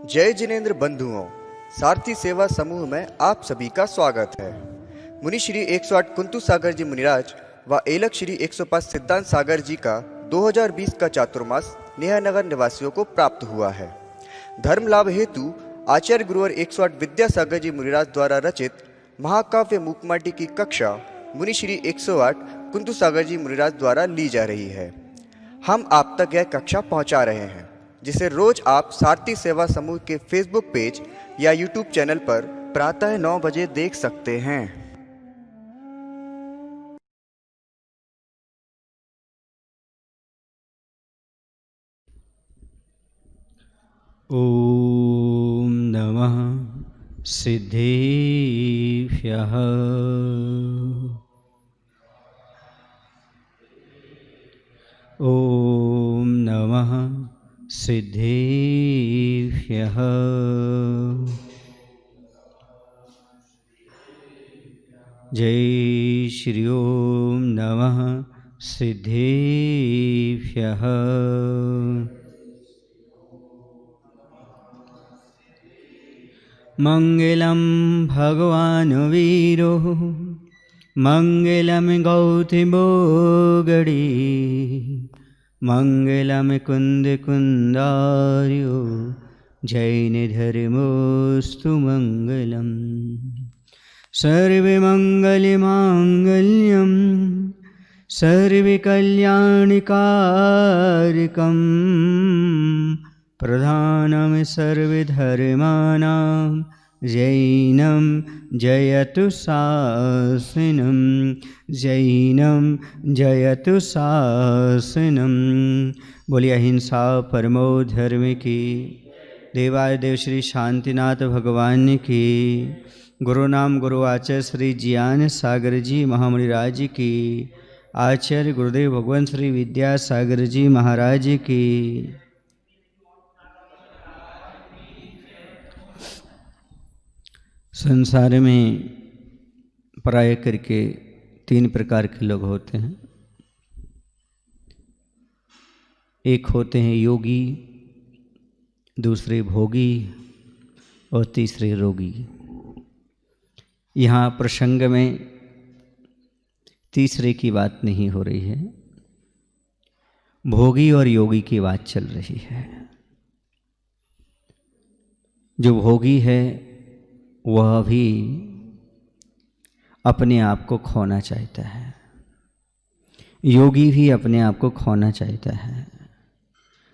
जय जिनेंद्र बंधुओं, सारथी सेवा समूह में आप सभी का स्वागत है। मुनि श्री 108 कुंतु सागर जी मुनिराज व एलक श्री 105 सिद्धांत सागर जी का 2020 का चातुर्मास नेहानगर निवासियों को प्राप्त हुआ है। धर्म लाभ हेतु आचार्य गुरुवर 108 विद्यासागर जी मुनिराज द्वारा रचित महाकाव्य मूकमाटी की कक्षा मुनि श्री 108 कुंतु सागर जी मुनिराज द्वारा ली जा रही है। हम आप तक यह कक्षा पहुंचा रहे हैं, जिसे रोज आप सारथी सेवा समूह के फेसबुक पेज या यूट्यूब चैनल पर प्रातः 9 बजे देख सकते हैं। ओम नमः सिद्धेभ्यः। ओम नमः सिद्धेभ्यः। जय श्री ओम नमः सिद्धेभ्यः। मंगलम भगवान वीरो मंगलम गौतमो गणे मंगलम कुंद कुंदार्यो जैन धर्मोस्तु मंगलम। सर्वे मंगल मांगल्यम सर्वे कल्याणकारकम प्रधानम सर्वधर्माणां जैनं जयतु शासनं जैनं जयतु शासनं। बोलिए अहिंसा परमो धर्म की। देवादिदेव श्री शांतिनाथ भगवान की। गुरु नाम गुरु आचार्य श्री ज्ञान सागर जी महामुनिराज की। आचार्य गुरुदेव भगवान श्री विद्यासागर जी महाराज की। संसार में प्राय करके 3 प्रकार के लोग होते हैं। एक होते हैं योगी, दूसरे भोगी और तीसरे रोगी। यहाँ प्रसंग में तीसरे की बात नहीं हो रही है, भोगी और योगी की बात चल रही है। जो भोगी है वह भी अपने आप को खोना चाहता है, योगी भी अपने आप को खोना चाहता है,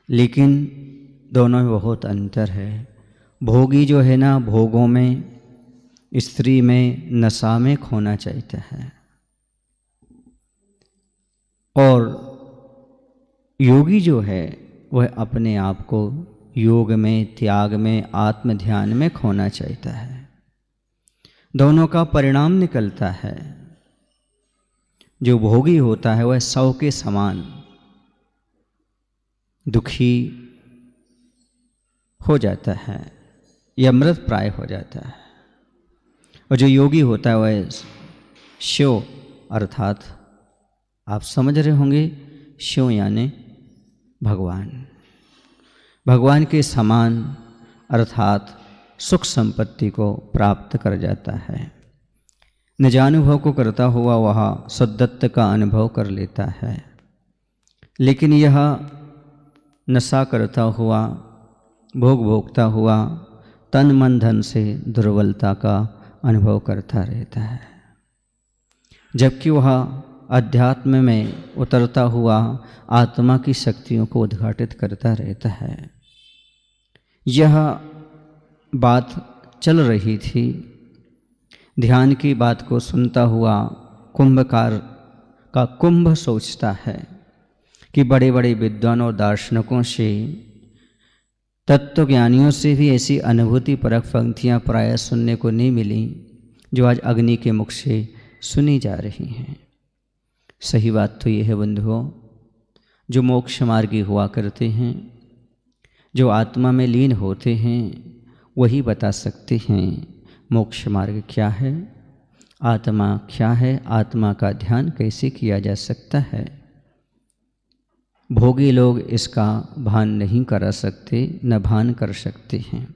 लेकिन दोनों में बहुत अंतर है। भोगी जो है ना, भोगों में, स्त्री में, नशा में खोना चाहता है, और योगी जो है वह अपने आप को योग में, त्याग में, आत्म ध्यान में खोना चाहता है। दोनों का परिणाम निकलता है। जो भोगी होता है वह शव के समान दुखी हो जाता है या मृत प्राय हो जाता है, और जो योगी होता है वह शिव, अर्थात आप समझ रहे होंगे, शिव यानी भगवान, भगवान के समान अर्थात सुख संपत्ति को प्राप्त कर जाता है। निजानुभव को करता हुआ वह सद्दत्त का अनुभव कर लेता है, लेकिन यह नशा करता हुआ, भोग भोगता हुआ तन मन धन से दुर्बलता का अनुभव करता रहता है, जबकि वह अध्यात्म में उतरता हुआ आत्मा की शक्तियों को उद्घाटित करता रहता है। यह बात चल रही थी। ध्यान की बात को सुनता हुआ कुंभकार का कुंभ सोचता है कि बड़े बड़े विद्वानों और दार्शनिकों से, तत्वज्ञानियों से भी ऐसी अनुभूति परक पंक्तियाँ प्रायः सुनने को नहीं मिली जो आज अग्नि के मुख से सुनी जा रही हैं। सही बात तो ये है बंधुओं, जो मोक्ष मार्गी हुआ करते हैं, जो आत्मा में लीन होते हैं, वही बता सकते हैं मोक्ष मार्ग क्या है, आत्मा क्या है, आत्मा का ध्यान कैसे किया जा सकता है। भोगी लोग इसका भान नहीं कर सकते, न भान कर सकते हैं।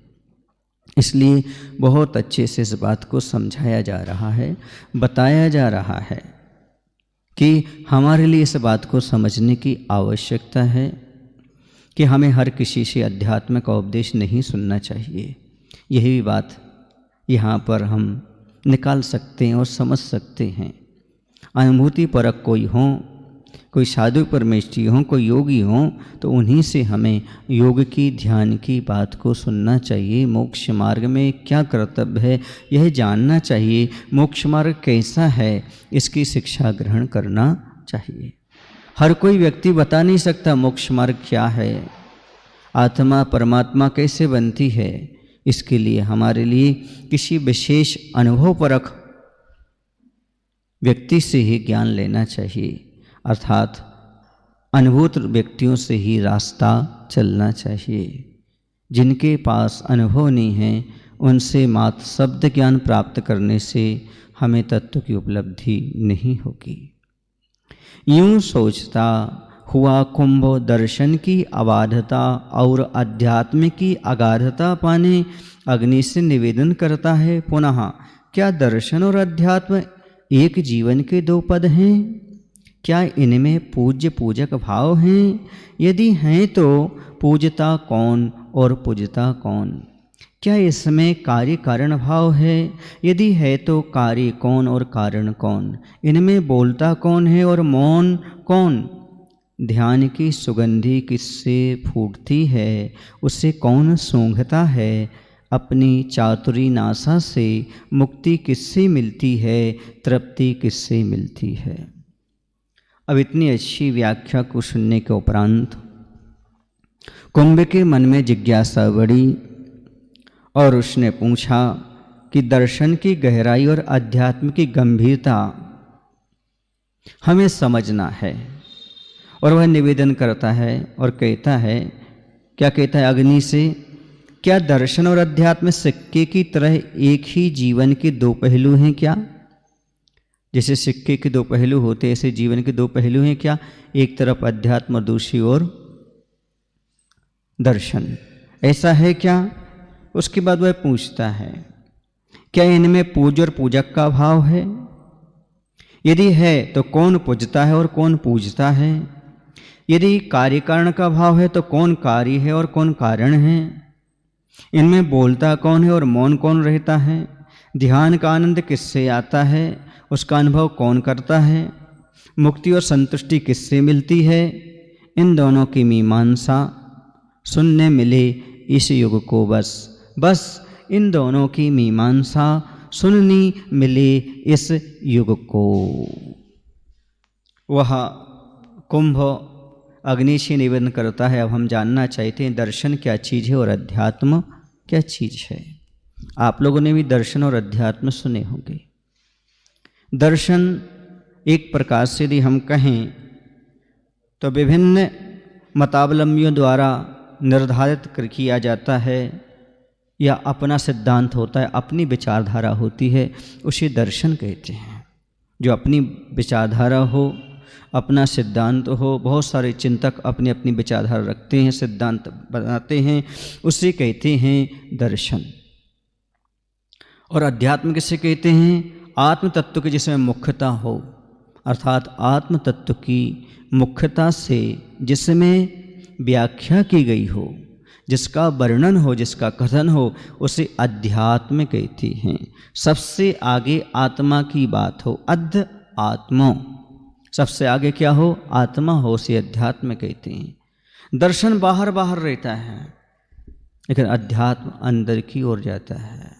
इसलिए बहुत अच्छे से इस बात को समझाया जा रहा है, बताया जा रहा है कि हमारे लिए इस बात को समझने की आवश्यकता है कि हमें हर किसी से अध्यात्म का उपदेश नहीं सुनना चाहिए। यही भी बात यहाँ पर हम निकाल सकते हैं और समझ सकते हैं। अनुभूति परक कोई हो, कोई साधु परमेष्ठी हो, कोई योगी हो, तो उन्हीं से हमें योग की, ध्यान की बात को सुनना चाहिए। मोक्ष मार्ग में क्या कर्तव्य है यह जानना चाहिए। मोक्ष मार्ग कैसा है इसकी शिक्षा ग्रहण करना चाहिए। हर कोई व्यक्ति बता नहीं सकता मोक्ष मार्ग क्या है, आत्मा परमात्मा कैसे बनती है। इसके लिए हमारे लिए किसी विशेष अनुभव परख व्यक्ति से ही ज्ञान लेना चाहिए, अर्थात अनुभूत व्यक्तियों से ही रास्ता चलना चाहिए। जिनके पास अनुभव नहीं है उनसे मात्र शब्द ज्ञान प्राप्त करने से हमें तत्व की उपलब्धि नहीं होगी। यूं सोचता हुआ कुंभ दर्शन की अबाधता और अध्यात्म की अगाधता पाने अग्नि से निवेदन करता है, पुनः क्या दर्शन और अध्यात्म एक जीवन के दो पद हैं? क्या इनमें पूज्य पूजक भाव हैं? यदि हैं तो पूजता कौन और पूजता कौन? क्या इसमें कार्य कारण भाव है? यदि है तो कार्य कौन और कारण कौन? इनमें बोलता कौन है और मौन कौन? ध्यान की सुगंधी किससे फूटती है, उसे कौन सूंघता है? अपनी चातुरी नासा से मुक्ति किससे मिलती है, तृप्ति किससे मिलती है? अब इतनी अच्छी व्याख्या को सुनने के उपरांत कुंभ के मन में जिज्ञासा बढ़ी और उसने पूछा कि दर्शन की गहराई और अध्यात्म की गंभीरता हमें समझना है। और वह निवेदन करता है और कहता है, क्या कहता है अग्नि से, क्या दर्शन और अध्यात्म सिक्के की तरह एक ही जीवन के दो पहलू हैं क्या? जैसे सिक्के के दो पहलू होते ऐसे जीवन के दो पहलू हैं क्या? एक तरफ अध्यात्म और दूसरी ओर दर्शन, ऐसा है क्या? उसके बाद वह पूछता है, क्या इनमें पूज और पूजक का भाव है? यदि है तो कौन पूजता है और कौन पूजता है? यदि कार्य कारण का भाव है तो कौन कार्य है और कौन कारण है? इनमें बोलता कौन है और मौन कौन रहता है? ध्यान का आनंद किससे आता है, उसका अनुभव कौन करता है? मुक्ति और संतुष्टि किससे मिलती है? इन दोनों की मीमांसा सुनने मिले इस युग को बस इन दोनों की मीमांसा सुननी मिले इस युग को। वह कुंभ अग्नि से निवेदन करता है, अब हम जानना चाहते हैं दर्शन क्या चीज़ है और अध्यात्म क्या चीज़ है। आप लोगों ने भी दर्शन और अध्यात्म सुने होंगे। दर्शन एक प्रकार से यदि हम कहें तो विभिन्न मतावलंबियों द्वारा निर्धारित किया जाता है या अपना सिद्धांत होता है, अपनी विचारधारा होती है, उसे दर्शन कहते हैं। जो अपनी विचारधारा हो, अपना सिद्धांत हो, बहुत सारे चिंतक अपनी अपनी विचारधारा रखते हैं, सिद्धांत बनाते हैं, उसे कहते हैं दर्शन। और अध्यात्म किसे कहते हैं? आत्म तत्व की जिसमें मुख्यता हो, अर्थात आत्म तत्व की मुख्यता से जिसमें व्याख्या की गई हो, जिसका वर्णन हो, जिसका कथन हो, उसे अध्यात्म कहते हैं। सबसे आगे आत्मा की बात हो, अध्य आत्मा, सबसे आगे क्या हो? आत्मा हो, उसे अध्यात्म कहते हैं। दर्शन बाहर बाहर रहता है, लेकिन अध्यात्म अंदर की ओर जाता है।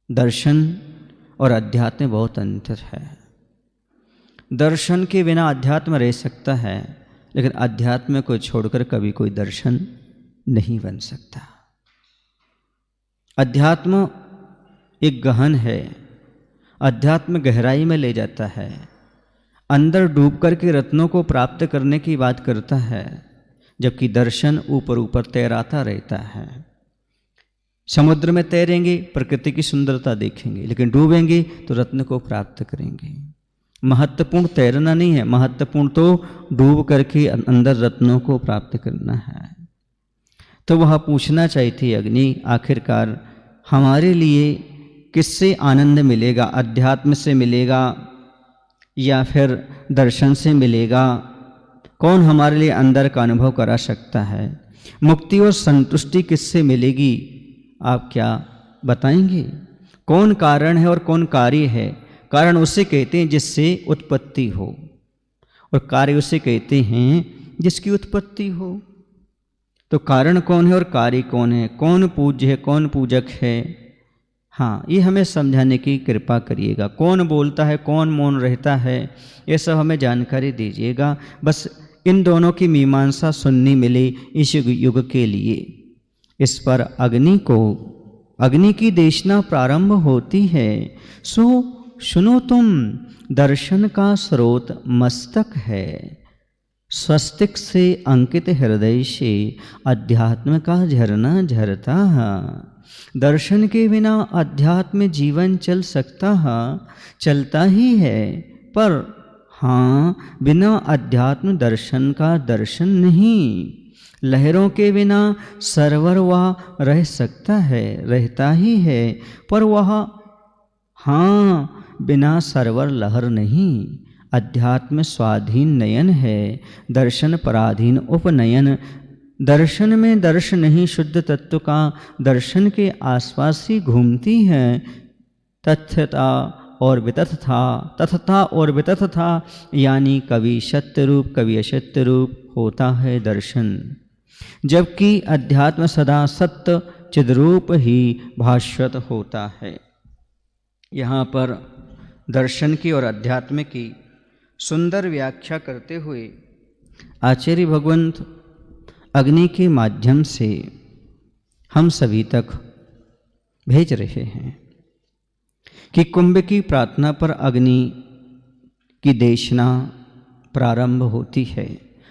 दर्शन और अध्यात्म बहुत अंतर है। दर्शन के बिना अध्यात्म रह सकता है, लेकिन अध्यात्म को छोड़कर कभी कोई दर्शन नहीं बन सकता। अध्यात्म एक गहन है, अध्यात्म गहराई में ले जाता है, अंदर डूब करके रत्नों को प्राप्त करने की बात करता है, जबकि दर्शन ऊपर ऊपर तैराता रहता है। समुद्र में तैरेंगे, प्रकृति की सुंदरता देखेंगे, लेकिन डूबेंगे तो रत्न को प्राप्त करेंगे। महत्वपूर्ण तैरना नहीं है, महत्वपूर्ण तो डूब करके अंदर रत्नों को प्राप्त करना है। तो वह पूछना चाहती अग्नि, आखिरकार हमारे लिए किससे आनंद मिलेगा, अध्यात्म से मिलेगा या फिर दर्शन से मिलेगा? कौन हमारे लिए अंदर का अनुभव करा सकता है? मुक्ति और संतुष्टि किससे मिलेगी, आप क्या बताएंगे? कौन कारण है और कौन कार्य है? कारण उसे कहते हैं जिससे उत्पत्ति हो, और कार्य उसे कहते हैं जिसकी उत्पत्ति हो। तो कारण कौन है और कार्य कौन है? कौन पूज्य है, कौन पूजक है? हाँ, ये हमें समझाने की कृपा करिएगा। कौन बोलता है, कौन मौन रहता है, ये सब हमें जानकारी दीजिएगा। बस इन दोनों की मीमांसा सुननी मिले इस युग के लिए। इस पर अग्नि की देशना प्रारंभ होती है। सो सुनो तुम, दर्शन का स्रोत मस्तक है, स्वस्तिक से अंकित हृदय से अध्यात्म का झरना झरता है। दर्शन के बिना अध्यात्म जीवन चल सकता है, चलता ही है, पर हाँ, बिना अध्यात्म दर्शन का दर्शन नहीं। लहरों के बिना सरोवर वह रह सकता है, रहता ही है, पर वह हाँ, बिना सरोवर लहर नहीं। अध्यात्म स्वाधीन नयन है, दर्शन पराधीन उपनयन। दर्शन में दर्श नहीं, शुद्ध तत्व का दर्शन के आसपास ही घूमती है। तथ्यता और तथता और वितथता, यानी कभी सत्य रूप कभी असत्य रूप होता है दर्शन। जबकि अध्यात्म सदा सत्य चिद्रूप ही भास्वत होता है। यहाँ पर दर्शन की और अध्यात्म की सुंदर व्याख्या करते हुए आचार्य भगवंत अग्नि के माध्यम से हम सभी तक भेज रहे हैं कि कुंभ की प्रार्थना पर अग्नि की देशना प्रारंभ होती है।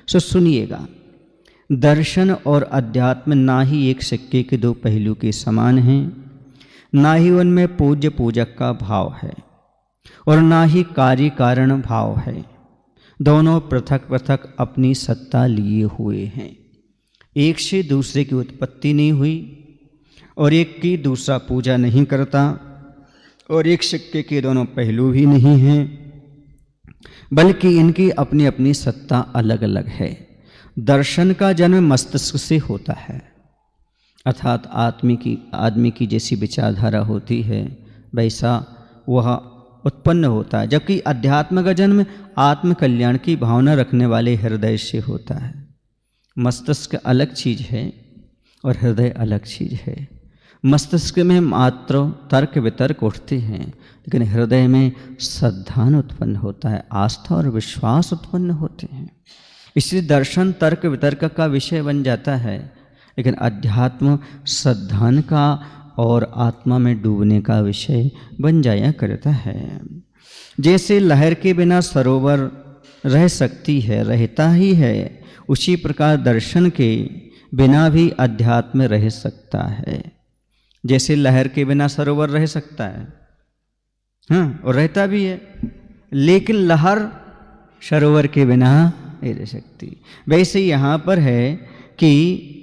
सो सुनिएगा, दर्शन और अध्यात्म ना ही एक सिक्के के दो पहलू के समान हैं, ना ही उनमें पूज्य पूजक का भाव है और ना ही कार्य कारण भाव है। दोनों पृथक पृथक अपनी सत्ता लिए हुए हैं। एक से दूसरे की उत्पत्ति नहीं हुई और एक की दूसरा पूजा नहीं करता, और एक सिक्के के दोनों पहलू भी नहीं हैं, बल्कि इनकी अपनी अपनी सत्ता अलग अलग है। दर्शन का जन्म मस्तिष्क से होता है, अर्थात आदमी की जैसी विचारधारा होती है वैसा वह उत्पन्न होता है। जबकि अध्यात्म का जन्म आत्म कल्याण की भावना रखने वाले हृदय से होता है। मस्तिष्क अलग चीज़ है और हृदय अलग चीज़ है। मस्तिष्क में मात्र तर्क वितर्क उठते हैं, लेकिन हृदय में श्रद्धान उत्पन्न होता है, आस्था और विश्वास उत्पन्न होते हैं। इसलिए दर्शन तर्क वितर्क का विषय बन जाता है, लेकिन अध्यात्म श्रद्धान का और आत्मा में डूबने का विषय बन जाया करता है। जैसे लहर के बिना सरोवर रह सकती है, रहता ही है, उसी प्रकार दर्शन के बिना भी अध्यात्म रह सकता है। जैसे लहर के बिना सरोवर रह सकता है, हाँ, और रहता भी है, लेकिन लहर सरोवर के बिना नहीं रह सकती। वैसे यहाँ पर है कि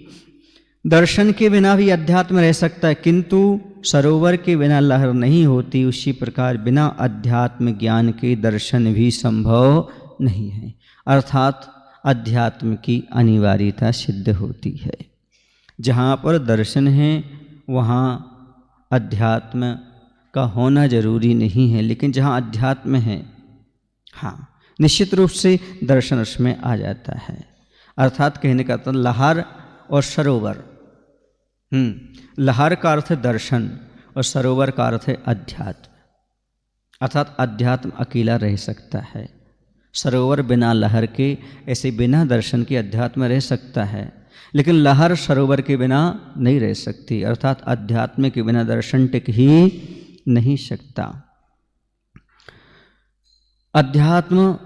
दर्शन के बिना भी अध्यात्म रह सकता है, किंतु सरोवर के बिना लहर नहीं होती। उसी प्रकार बिना अध्यात्म ज्ञान के दर्शन भी संभव नहीं है, अर्थात अध्यात्म की अनिवार्यता सिद्ध होती है। जहाँ पर दर्शन है वहाँ अध्यात्म का होना जरूरी नहीं है, लेकिन जहाँ अध्यात्म है, हाँ, निश्चित रूप से दर्शन उसमें आ जाता है। अर्थात कहने का तो लहर और सरोवर, लहर का अर्थ दर्शन और सरोवर का अर्थ है अध्यात्म। अर्थात अध्यात्म अकेला रह सकता है, सरोवर बिना लहर के, ऐसे बिना दर्शन के अध्यात्म रह सकता है, लेकिन लहर सरोवर के बिना नहीं रह सकती। अर्थात अध्यात्म के बिना दर्शन टिक ही नहीं सकता। अध्यात्म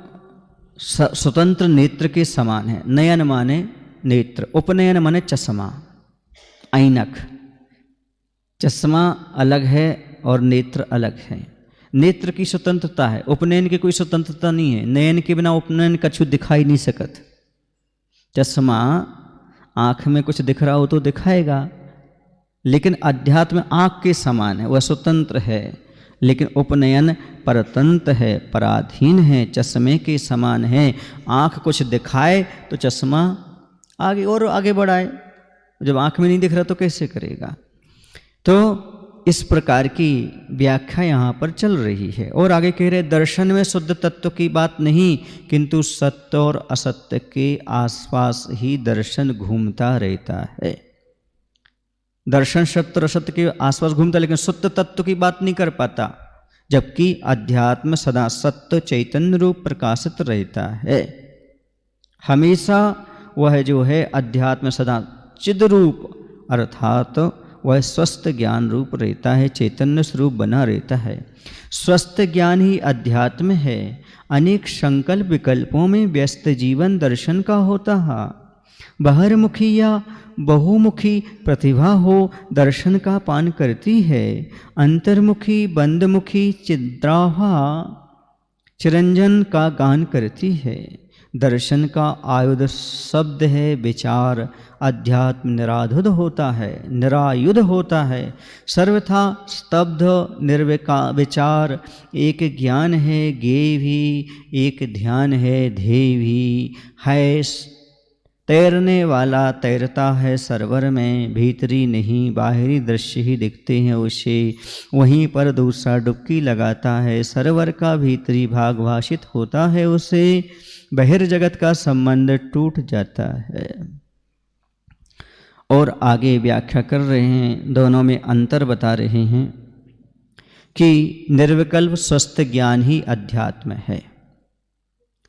स्वतंत्र नेत्र के समान है। नयन माने नेत्र, उपनयन माने चश्मा, ऐनक। चश्मा अलग है और नेत्र अलग है। नेत्र की स्वतंत्रता है, उपनयन की कोई स्वतंत्रता नहीं है। नयन के बिना उपनयन कछु दिखाई नहीं सकत। चश्मा आँख में कुछ दिख रहा हो तो दिखाएगा, लेकिन अध्यात्म आँख के समान है, वह स्वतंत्र है। लेकिन उपनयन परतंत्र है, पराधीन है, चश्मे के समान है। आँख कुछ दिखाए तो चश्मा आगे और आगे बढ़ाए, जब आँख में नहीं दिख रहा तो कैसे करेगा। तो इस प्रकार की व्याख्या यहाँ पर चल रही है। और आगे कह रहे दर्शन में शुद्ध तत्व की बात नहीं, किंतु सत्य और असत्य के आसपास ही दर्शन घूमता रहता है। दर्शन सत्य और असत्य के आसपास घूमता, लेकिन शुद्ध तत्व की बात नहीं कर पाता। जबकि अध्यात्म सदा सत्य चैतन्य रूप प्रकाशित रहता है। हमेशा वह जो है अध्यात्म सदा चिद रूप, अर्थात वह स्वस्थ ज्ञान रूप रहता है, चैतन्य स्वरूप बना रहता है। स्वस्थ ज्ञान ही अध्यात्म है। अनेक संकल्प विकल्पों में व्यस्त जीवन दर्शन का होता है। बाहरमुखी या बहुमुखी प्रतिभा हो दर्शन का पान करती है। अंतर्मुखी बंदमुखी चिद्राभा चिरंजन का गान करती है। दर्शन का आयुध शब्द है विचार। अध्यात्म निरायुध होता है, निरायुध होता है, सर्वथा स्तब्ध निर्विचार। एक ज्ञान है ज्ञेय भी, एक ध्यान है ध्येय भी है। तैरने वाला तैरता है सरोवर में, भीतरी नहीं बाहरी दृश्य ही दिखते हैं उसे। वहीं पर दूसरा डुबकी लगाता है, सरोवर का भीतरी भाग भाषित होता है उसे। बहिर्जगत का संबंध टूट जाता है। और आगे व्याख्या कर रहे हैं, दोनों में अंतर बता रहे हैं कि निर्विकल्प स्वस्थ ज्ञान ही अध्यात्म है।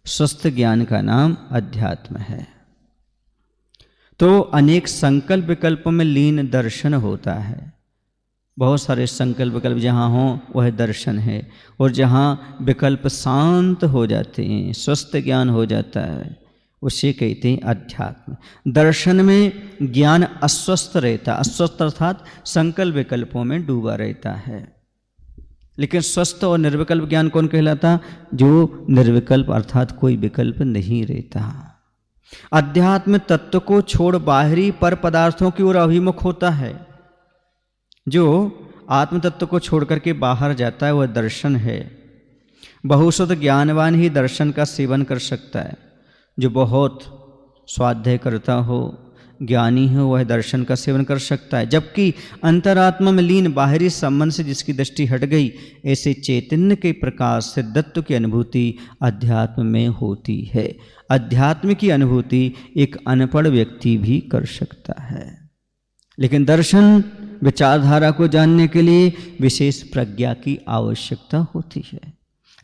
स्वस्थ ज्ञान का नाम अध्यात्म है। तो अनेक संकल्प विकल्पों में लीन दर्शन होता है। बहुत सारे संकल्प विकल्प जहाँ हों वह दर्शन है, और जहाँ विकल्प शांत हो जाते हैं, स्वस्थ ज्ञान हो जाता है, उसे कहते हैं अध्यात्म। दर्शन में ज्ञान अस्वस्थ रहता, अस्वस्थ अर्थात संकल्प विकल्पों में डूबा रहता है। लेकिन स्वस्थ और निर्विकल्प ज्ञान कौन कहलाता? जो निर्विकल्प अर्थात कोई विकल्प नहीं रहता। अध्यात्म तत्व को छोड़ बाहरी पर पदार्थों की ओर अभिमुख होता है। जो आत्म तत्व को छोड़ करके बाहर जाता है वह दर्शन है। बहुश्रुत ज्ञानवान ही दर्शन का सेवन कर सकता है। जो बहुत स्वाध्याय करता हो, ज्ञानी हो, वह दर्शन का सेवन कर सकता है। जबकि अंतरात्मा में लीन बाहरी संबंध से जिसकी दृष्टि हट गई, ऐसे चैतन्य के प्रकाश से तत्व की अनुभूति अध्यात्म में होती है। अध्यात्म की अनुभूति एक अनपढ़ व्यक्ति भी कर सकता है। लेकिन दर्शन विचारधारा को जानने के लिए विशेष प्रज्ञा की आवश्यकता होती है।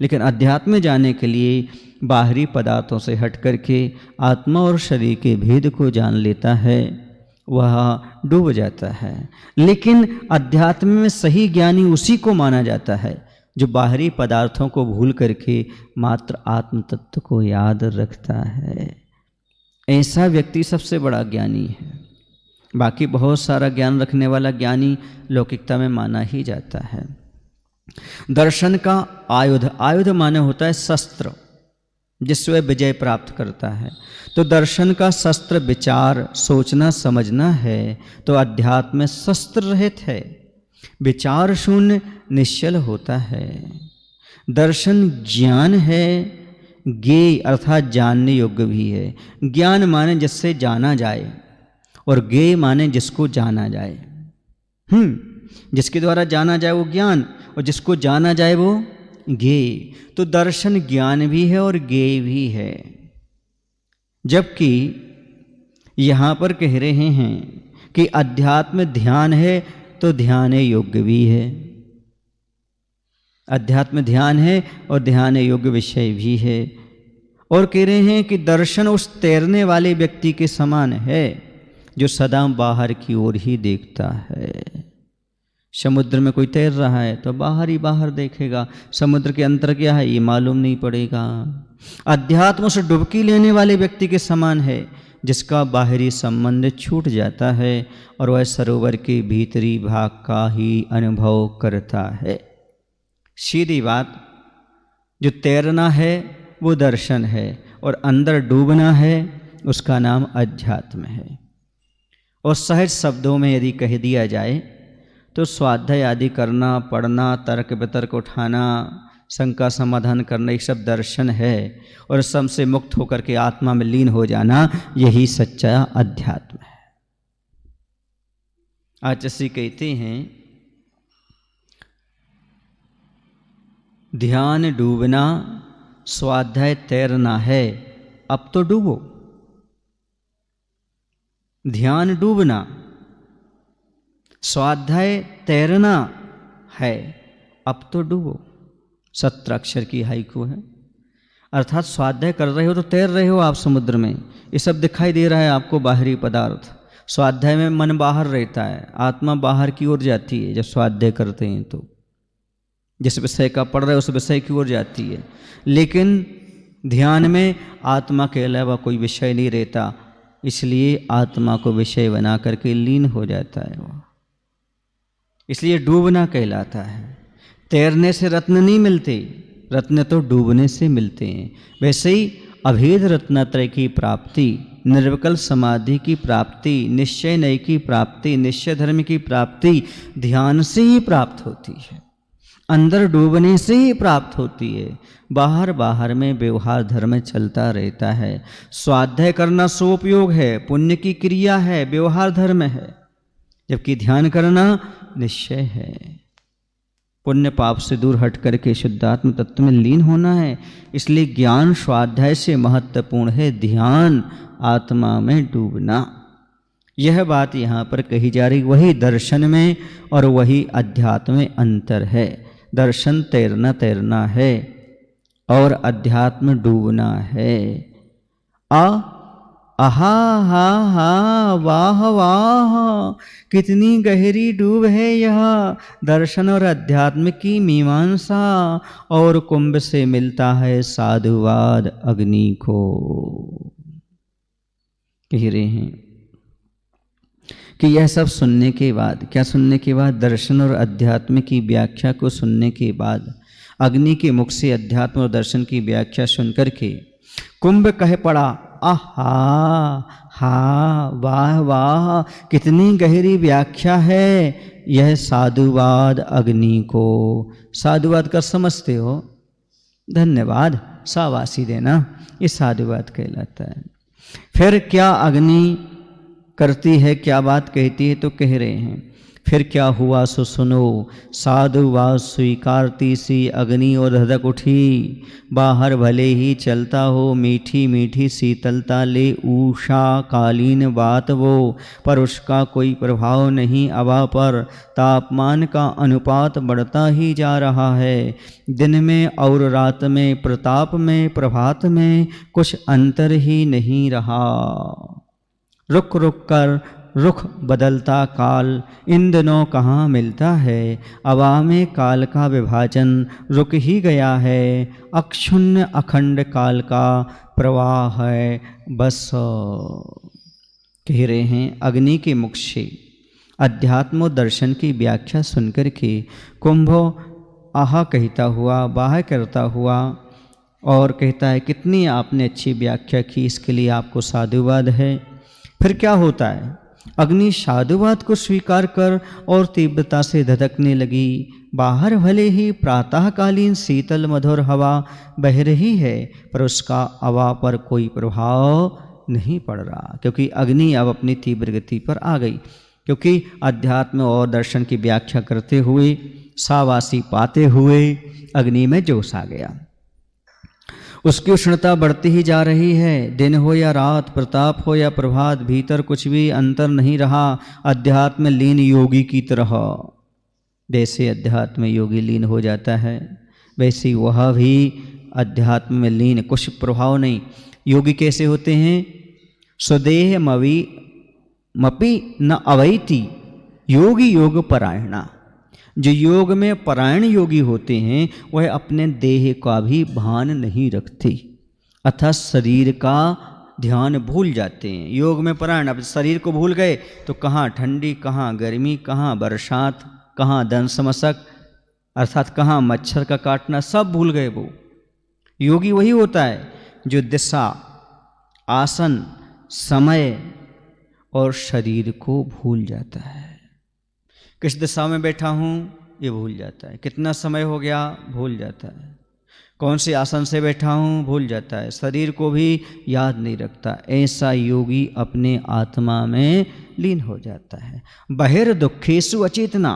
लेकिन अध्यात्म में जाने के लिए बाहरी पदार्थों से हट करके आत्मा और शरीर के भेद को जान लेता है, वह डूब जाता है। लेकिन अध्यात्म में सही ज्ञानी उसी को माना जाता है जो बाहरी पदार्थों को भूल करके मात्र आत्म तत्व को याद रखता है। ऐसा व्यक्ति सबसे बड़ा ज्ञानी है। बाकी बहुत सारा ज्ञान रखने वाला ज्ञानी लौकिकता में माना ही जाता है। दर्शन का आयुध, आयुध माने होता है शस्त्र, जिससे वह विजय प्राप्त करता है। तो दर्शन का शस्त्र विचार, सोचना समझना है। तो अध्यात्म में शस्त्र रहित है, विचार शून्य निश्चल होता है। दर्शन ज्ञान है, ज्ञेय अर्थात जानने योग्य भी है। ज्ञान माने जिससे जाना जाए, और ज्ञेय माने जिसको जाना जाए। जिसके द्वारा जाना जाए वो ज्ञान, और जिसको जाना जाए वो ज्ञेय। तो दर्शन ज्ञान भी है और ज्ञेय भी है। जबकि यहाँ पर कह रहे हैं कि अध्यात्म ध्यान है, तो ध्यान योग्य भी है। अध्यात्म ध्यान है और ध्यान योग्य विषय भी है। और कह रहे हैं कि दर्शन उस तैरने वाले व्यक्ति के समान है जो सदा बाहर की ओर ही देखता है। समुद्र में कोई तैर रहा है तो बाहर ही बाहर देखेगा, समुद्र के अंतर क्या है ये मालूम नहीं पड़ेगा। अध्यात्म से डुबकी लेने वाले व्यक्ति के समान है जिसका बाहरी संबंध छूट जाता है और वह सरोवर के भीतरी भाग का ही अनुभव करता है। सीधी बात, जो तैरना है वो दर्शन है और अंदर डूबना है उसका नाम अध्यात्म है। और सहज शब्दों में यदि कह दिया जाए तो स्वाध्याय आदि करना, पढ़ना, तर्क वितर्क उठाना, शंका समाधान करना, ये सब दर्शन है। और सबसे मुक्त होकर के आत्मा में लीन हो जाना, यही सच्चा अध्यात्म है। आचार्य कहते हैं ध्यान डूबना, स्वाध्याय तैरना है, अब तो डूबो। ध्यान डूबना, स्वाध्याय तैरना है, अब तो डूबो। 17 अक्षर की हाइकू है। अर्थात स्वाध्याय कर रहे हो तो तैर रहे हो आप समुद्र में। ये सब दिखाई दे रहा है आपको बाहरी पदार्थ। स्वाध्याय में मन बाहर रहता है, आत्मा बाहर की ओर जाती है जब स्वाध्याय करते हैं तो। जिस विषय का पढ़ रहे हो उस विषय की ओर जाती है। लेकिन ध्यान में आत्मा के अलावा कोई विषय नहीं रहता, इसलिए आत्मा को विषय बना करके लीन हो जाता है वो। इसलिए डूबना कहलाता है। तैरने से रत्न नहीं मिलते, रत्न तो डूबने से मिलते हैं। वैसे ही अभेद रत्नत्रय की प्राप्ति, निर्विकल्प समाधि की प्राप्ति, निश्चय नय की प्राप्ति, निश्चय धर्म की प्राप्ति ध्यान से ही प्राप्त होती है, अंदर डूबने से ही प्राप्त होती है। बाहर बाहर में व्यवहार धर्म चलता रहता है। स्वाध्याय करना सोपयोग है, पुण्य की क्रिया है, व्यवहार धर्म है, जबकि ध्यान करना निश्चय है। पुण्य पाप से दूर हट करके शुद्धात्म तत्व में लीन होना है। इसलिए ज्ञान स्वाध्याय से महत्वपूर्ण है ध्यान, आत्मा में डूबना। यह बात यहाँ पर कही जा रही। वही दर्शन में और वही अध्यात्म में अंतर है। दर्शन तैरना है और अध्यात्म डूबना है। आहा हा हा वाह वाह, कितनी गहरी डूब है यह दर्शन और अध्यात्म की मीमांसा। और कुंभ से मिलता है साधुवाद अग्नि को। कह रहे हैं कि यह सब सुनने के बाद, क्या सुनने के बाद? दर्शन और अध्यात्म की व्याख्या को सुनने के बाद, अग्नि के मुख से अध्यात्म और दर्शन की व्याख्या सुनकर के कुंभ कह पड़ा, आहा हा वाह वाह, कितनी गहरी व्याख्या है यह साधुवाद अग्नि को। साधुवाद का समझते हो? धन्यवाद, शाबाशी देना, ये साधुवाद कहलाता है। फिर क्या अग्नि करती है, क्या बात कहती है? तो कह रहे हैं फिर क्या हुआ सो सुनो, साधुवाद स्वीकारती सी अग्नि और धधक उठी। बाहर भले ही चलता हो मीठी मीठी शीतलता ले ऊषा कालीन बात वो, पर उसका कोई प्रभाव नहीं हवा पर। तापमान का अनुपात बढ़ता ही जा रहा है, दिन में और रात में, प्रताप में प्रभात में कुछ अंतर ही नहीं रहा। रुक रुक कर रुख बदलता काल, इन दिनों कहाँ मिलता है। हवा में काल का विभाजन रुक ही गया है, अक्षुण्ण अखंड काल का प्रवाह है बस। कह रहे हैं अग्नि के मुख से अध्यात्म दर्शन की व्याख्या सुनकर के कुंभ आहा कहता हुआ, बाह करता हुआ और कहता है कितनी आपने अच्छी व्याख्या की, इसके लिए आपको साधुवाद है। फिर क्या होता है? अग्नि साधुवाद को स्वीकार कर और तीव्रता से धधकने लगी। बाहर भले ही प्रातःकालीन शीतल मधुर हवा बह रही है, पर उसका हवा पर कोई प्रभाव नहीं पड़ रहा, क्योंकि अग्नि अब अपनी तीव्र गति पर आ गई। क्योंकि अध्यात्म और दर्शन की व्याख्या करते हुए, शाबाशी पाते हुए अग्नि में जोश आ गया। उसकी उष्णता बढ़ती ही जा रही है। दिन हो या रात, प्रताप हो या प्रभात, भीतर कुछ भी अंतर नहीं रहा। अध्यात्म लीन योगी की तरह, जैसे अध्यात्म योगी लीन हो जाता है, वैसे ही वह भी अध्यात्म में लीन, कुछ प्रभाव नहीं। योगी कैसे होते हैं? स्वदेह मपि न अवैति योगी योग परायणा। जो योग में परायण योगी होते हैं वह अपने देह का भी भान नहीं रखते, अर्थात शरीर का ध्यान भूल जाते हैं। योग में परायण, अब शरीर को भूल गए तो कहाँ ठंडी, कहाँ गर्मी, कहाँ बरसात, कहाँ दंश मशक, अर्थात कहाँ मच्छर का काटना सब भूल गए वो। योगी वही होता है जो दिशा, आसन, समय और शरीर को भूल जाता है। किस दिशा में बैठा हूँ ये भूल जाता है, कितना समय हो गया भूल जाता है, कौन से आसन से बैठा हूँ भूल जाता है, शरीर को भी याद नहीं रखता। ऐसा योगी अपने आत्मा में लीन हो जाता है। बहिर दुखेषु अचेतना,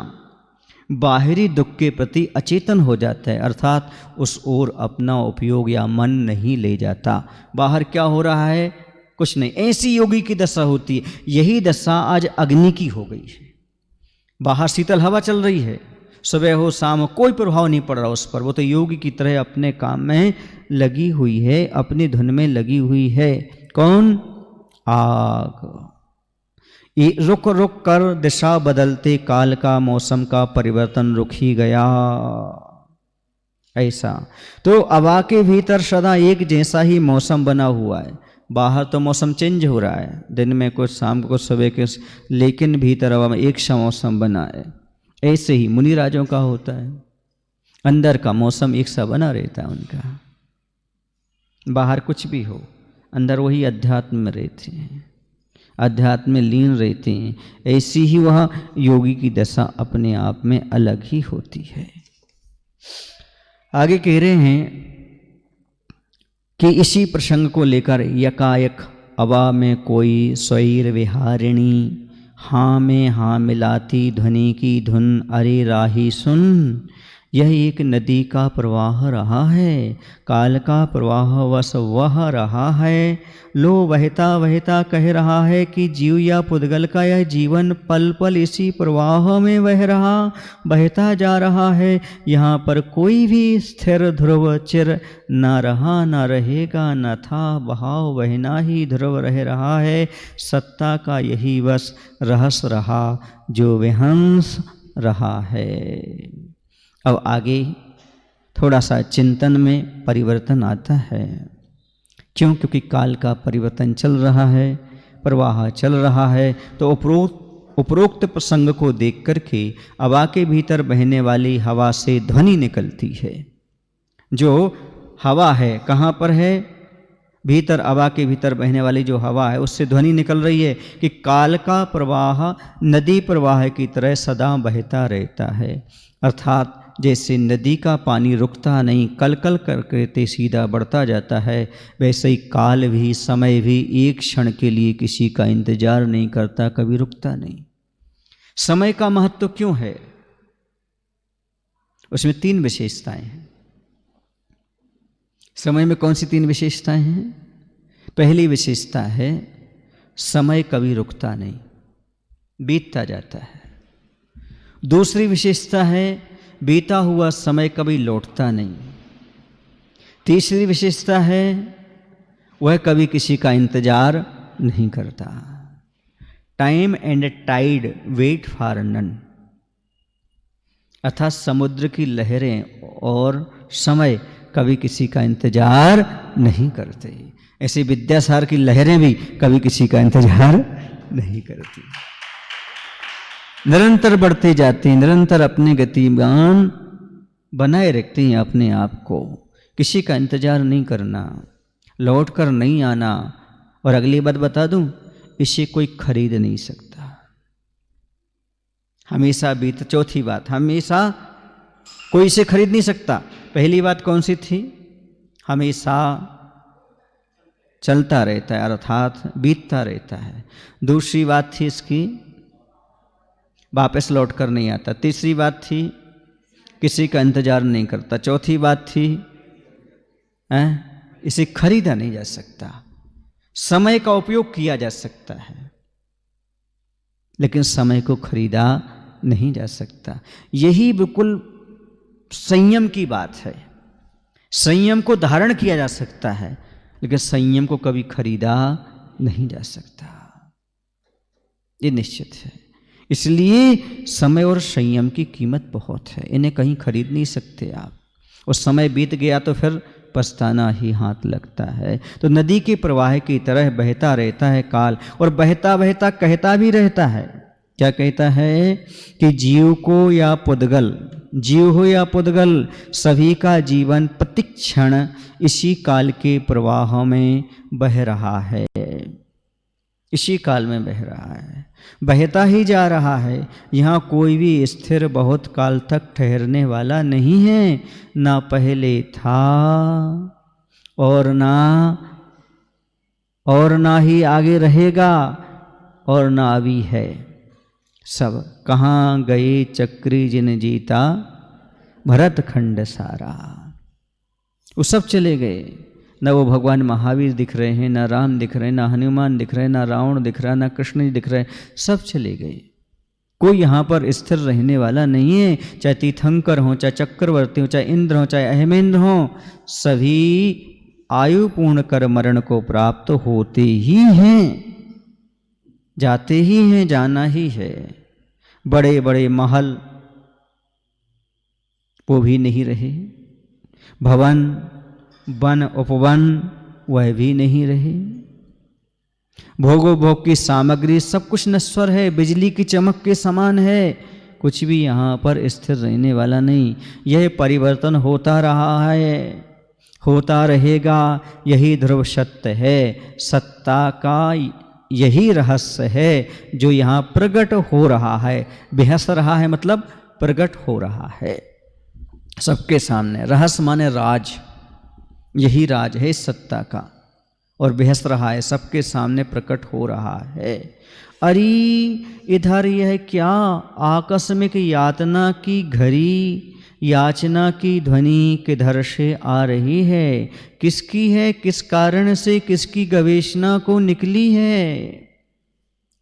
बाहरी दुख के प्रति अचेतन हो जाता है, अर्थात उस ओर अपना उपयोग या मन नहीं ले जाता। बाहर क्या हो रहा है कुछ नहीं, ऐसी योगी की दशा होती है। यही दशा आज अग्नि की हो गई है। बाहर शीतल हवा चल रही है, सुबह हो शाम हो कोई प्रभाव नहीं पड़ रहा उस पर। वो तो योगी की तरह अपने काम में लगी हुई है, अपनी धुन में लगी हुई है। कौन? आग। ये रुक रुक कर दिशा बदलते काल का, मौसम का परिवर्तन रुक ही गया। ऐसा तो हवा के भीतर सदा एक जैसा ही मौसम बना हुआ है। बाहर तो मौसम चेंज हो रहा है, दिन में कुछ, शाम को, सुबह के, लेकिन भीतर हवा में एक सा मौसम बना है। ऐसे ही मुनि राजों का होता है, अंदर का मौसम एक सा बना रहता है उनका। बाहर कुछ भी हो, अंदर वही अध्यात्म में रहते हैं, अध्यात्म में लीन रहते हैं। ऐसी ही वह योगी की दशा अपने आप में अलग ही होती है। आगे कह रहे हैं कि इसी प्रसंग को लेकर यकायक अवा में कोई स्वैर विहारिणी, हाँ में हाँ मिलाती ध्वनि की धुन, अरे राही सुन। यह एक नदी का प्रवाह रहा है, काल का प्रवाह वश वह रहा है। लो बहता बहता कह रहा है कि जीव या पुद्गल का यह जीवन पल पल इसी प्रवाह में बह रहा, बहता जा रहा है। यहाँ पर कोई भी स्थिर ध्रुव चिर न रहा, न रहेगा, न था। बहाव बहना ही ध्रुव रह रहा है। सत्ता का यही बस रहस्य रहा जो विहंस रहा है। अब आगे थोड़ा सा चिंतन में परिवर्तन आता है। क्यों? क्योंकि काल का परिवर्तन चल रहा है, प्रवाह चल रहा है। तो उपरोक्त प्रसंग को देख करके हवा के भीतर बहने वाली हवा से ध्वनि निकलती है। जो हवा है कहाँ पर है? भीतर, हवा के भीतर बहने वाली जो हवा है उससे ध्वनि निकल रही है कि काल का प्रवाह नदी प्रवाह की तरह सदा बहता रहता है। अर्थात जैसे नदी का पानी रुकता नहीं, कल कल करके सीधा बढ़ता जाता है, वैसे ही काल भी, समय भी एक क्षण के लिए किसी का इंतजार नहीं करता, कभी रुकता नहीं। समय का महत्व क्यों है? उसमें 3 विशेषताएं हैं। समय में कौन सी 3 विशेषताएं हैं? पहली विशेषता है समय कभी रुकता नहीं, बीतता जाता है। दूसरी विशेषता है बीता हुआ समय कभी लौटता नहीं। तीसरी विशेषता है वह कभी किसी का इंतजार नहीं करता। Time and tide wait for none, अर्थात समुद्र की लहरें और समय कभी किसी का इंतजार नहीं करते। ऐसे विद्यासागर की लहरें भी कभी किसी का इंतजार नहीं करती, निरंतर बढ़ते जाते हैं, निरंतर अपने गतिमान बनाए रखते हैं अपने आप को। किसी का इंतजार नहीं करना, लौट कर नहीं आना। और अगली बात बता दूं, इसे कोई खरीद नहीं सकता। हमेशा बीत। चौथी बात, हमेशा कोई इसे खरीद नहीं सकता। पहली बात कौन सी थी? हमेशा चलता रहता है, अर्थात बीतता रहता है। दूसरी बात थी इसकी वापस लौट कर नहीं आता। तीसरी बात थी किसी का इंतजार नहीं करता। चौथी बात थी इसे खरीदा नहीं जा सकता। समय का उपयोग किया जा सकता है लेकिन समय को खरीदा नहीं जा सकता। यही बिल्कुल संयम की बात है। संयम को धारण किया जा सकता है लेकिन संयम को कभी खरीदा नहीं जा सकता, ये निश्चित है। इसलिए समय और संयम की कीमत बहुत है, इन्हें कहीं खरीद नहीं सकते आप। और समय बीत गया तो फिर पछताना ही हाथ लगता है। तो नदी के प्रवाह की तरह बहता रहता है काल, और बहता बहता कहता भी रहता है। क्या कहता है? कि जीव को या पुद्गल, जीव हो या पुद्गल, सभी का जीवन प्रतिक्षण इसी काल के प्रवाह में बह रहा है, इसी काल में बह रहा है, बहता ही जा रहा है। यहाँ कोई भी स्थिर बहुत काल तक ठहरने वाला नहीं है, ना पहले था और ना ही आगे रहेगा और ना अभी है। सब कहाँ गए चक्री जिन जीता भरत खंड सारा, वो सब चले गए। न वो भगवान महावीर दिख रहे हैं, ना राम दिख रहे हैं, ना हनुमान दिख रहे हैं, ना रावण दिख रहा है, ना कृष्ण दिख रहे हैं, सब चले गए। कोई यहाँ पर स्थिर रहने वाला नहीं है, चाहे तीर्थंकर हो, चाहे चक्रवर्ती हो, चाहे इंद्र हो, चाहे अहमेंद्र हो, सभी आयु पूर्ण कर मरण को प्राप्त होते ही हैं, जाते ही हैं, जाना ही है। बड़े बड़े महल वो भी नहीं रहे, भवन वन उपवन वह भी नहीं रहे, भोगोपभोग की सामग्री सब कुछ नश्वर है, बिजली की चमक के समान है, कुछ भी यहाँ पर स्थिर रहने वाला नहीं। यह परिवर्तन होता रहा है, होता रहेगा, यही ध्रुव सत्य है, सत्ता का यही रहस्य है जो यहाँ प्रकट हो रहा है। बेहस रहा है मतलब प्रकट हो रहा है सबके सामने। रहस्य माने राज, यही राज है इस सत्ता का, और बेहस रहा है, सबके सामने प्रकट हो रहा है। अरे इधर यह क्या आकस्मिक यातना की घड़ी, याचना की ध्वनि किधर से आ रही है, किसकी है, किस कारण से, किसकी गवेषणा को निकली है।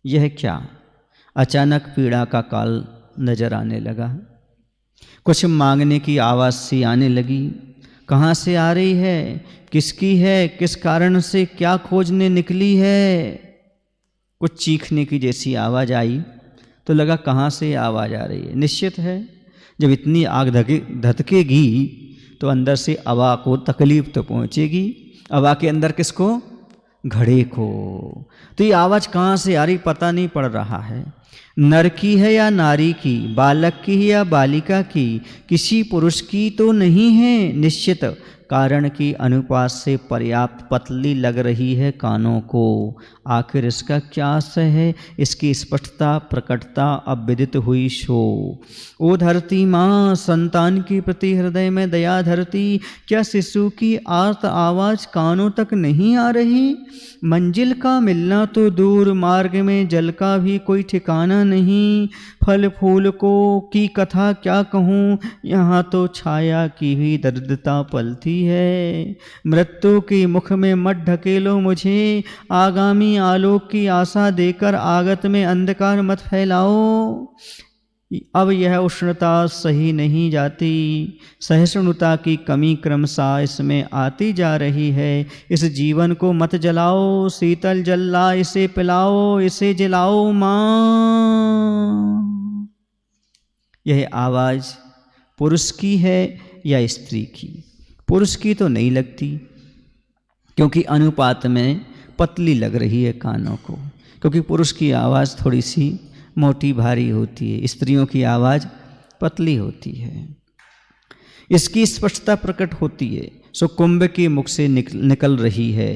यह क्या अचानक पीड़ा का काल नजर आने लगा, कुछ मांगने की आवाज़ सी आने लगी। कहाँ से आ रही है, किसकी है, किस कारण से, क्या खोजने निकली है। कुछ चीखने की जैसी आवाज़ आई तो लगा कहाँ से आवाज़ आ रही है। निश्चित है जब इतनी आग धधकेगी तो अंदर से हवा को तकलीफ तो पहुँचेगी। हवा के अंदर किसको, घड़े को। तो ये आवाज़ कहाँ से आ रही पता नहीं पड़ रहा है, नर की है या नारी की, बालक की है या बालिका की, किसी पुरुष की तो नहीं है निश्चित, कारण की अनुपात से पर्याप्त पतली लग रही है कानों को। आखिर इसका क्या आशय है, इसकी स्पष्टता प्रकटता अब विदित हुई सो। ओ धरती माँ, संतान के प्रति हृदय में दया धरती, क्या शिशु की आर्त आवाज़ कानों तक नहीं आ रही। मंजिल का मिलना तो दूर, मार्ग में जल का भी कोई ठिकाना नहीं। फल फूल को की कथा क्या कहूँ, यहाँ तो छाया की हुई दरिद्रता पलती है। मृत्यु के मुख में मत ढकेलो मुझे, आगामी आलोक की आशा देकर आगत में अंधकार मत फैलाओ। अब यह उष्णता सही नहीं जाती, सहिष्णुता की कमी क्रमशः इसमें आती जा रही है। इस जीवन को मत जलाओ, शीतल जल्ला इसे पिलाओ, इसे जलाओ माँ। यह आवाज़ पुरुष की है या स्त्री की। पुरुष की तो नहीं लगती, क्योंकि अनुपात में पतली लग रही है कानों को, क्योंकि पुरुष की आवाज़ थोड़ी सी मोटी भारी होती है, स्त्रियों की आवाज़ पतली होती है। इसकी स्पष्टता प्रकट होती है। सो कुंभ के मुख से निकल रही है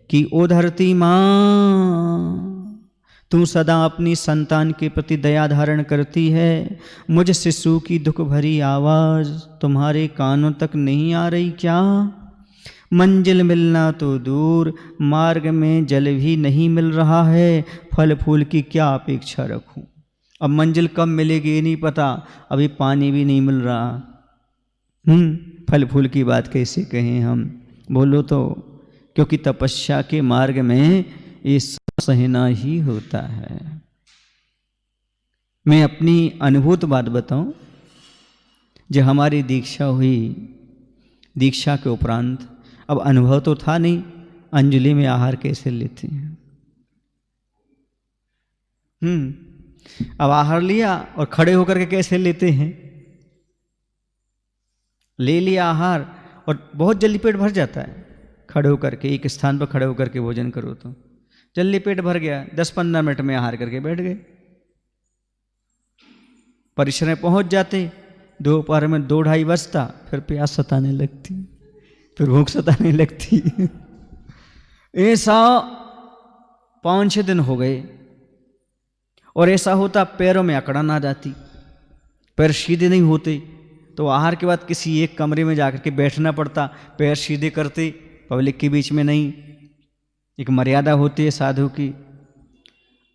कि ओ धरती माँ, तू सदा अपनी संतान के प्रति दया धारण करती है। मुझ शिशु की दुख भरी आवाज़ तुम्हारे कानों तक नहीं आ रही क्या। मंजिल मिलना तो दूर, मार्ग में जल भी नहीं मिल रहा है। फल फूल की क्या अपेक्षा रखूं। अब मंजिल कब मिलेगी ये नहीं पता, अभी पानी भी नहीं मिल रहा। फल फूल की बात कैसे कहें हम, बोलो तो। क्योंकि तपस्या के मार्ग में ये सहना ही होता है। मैं अपनी अनुभूत बात बताऊं, जो हमारी दीक्षा हुई, दीक्षा के उपरांत अब अनुभव तो था नहीं अंजलि में आहार कैसे लेते हैं। अब आहार लिया और खड़े होकर के कैसे लेते हैं। ले लिया आहार और बहुत जल्दी पेट भर जाता है। खड़े होकर के एक स्थान पर खड़े होकर के भोजन करो तो जल्दी पेट भर गया, 10-15 मिनट में आहार करके बैठ गए। परिसर में पहुंच जाते, दोपहर में 2-2:30 बजता, फिर प्यास सताने लगती, फिर भूख सताने लगती। ऐसा 5-6 दिन हो गए और ऐसा होता पैरों में अकड़न आ जाती, पैर सीधे नहीं होते, तो आहार के बाद किसी एक कमरे में जाकर के बैठना पड़ता, पैर सीधे करते, पब्लिक के बीच में नहीं, एक मर्यादा होती है साधु की।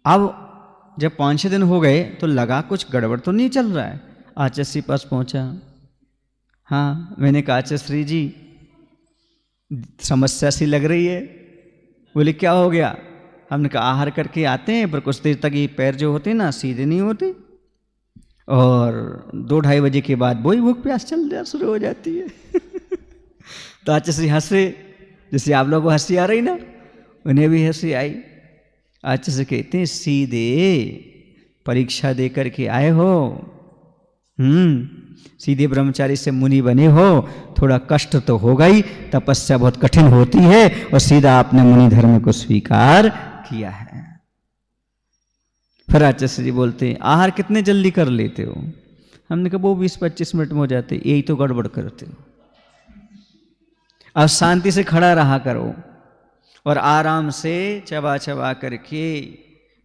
अब जब 5-6 दिन हो गए तो लगा कुछ गड़बड़ तो नहीं चल रहा है। आचार्य श्री पास पहुंचा, हाँ, मैंने कहा आचार्य श्री जी समस्या सी लग रही है। बोले क्या हो गया? हमने कहा आहार करके आते हैं पर कुछ देर तक ये पैर जो होते हैं ना सीधे नहीं होते, और 2-2:30 बजे के बाद वही भूख प्यास चल जाए शुरू हो जाती है। तो आचार्य श्री हंसे, जैसे आप लोगों को हंसी आ रही ना, उन्हें भी हंसी आई। आचार्य से कहते हैं सीधे परीक्षा दे करके आए हो, सीधे ब्रह्मचारी से मुनि बने हो, थोड़ा कष्ट तो होगा ही, तपस्या बहुत कठिन होती है, और सीधा आपने मुनि धर्म को स्वीकार किया है। फिर आचार्य जी बोलते हैं आहार कितने जल्दी कर लेते हो? हमने कहा वो 20-25 मिनट में हो जाते, यही तो गड़बड़ करते हो। अब शांति से खड़ा रहा करो और आराम से चबा चबा करके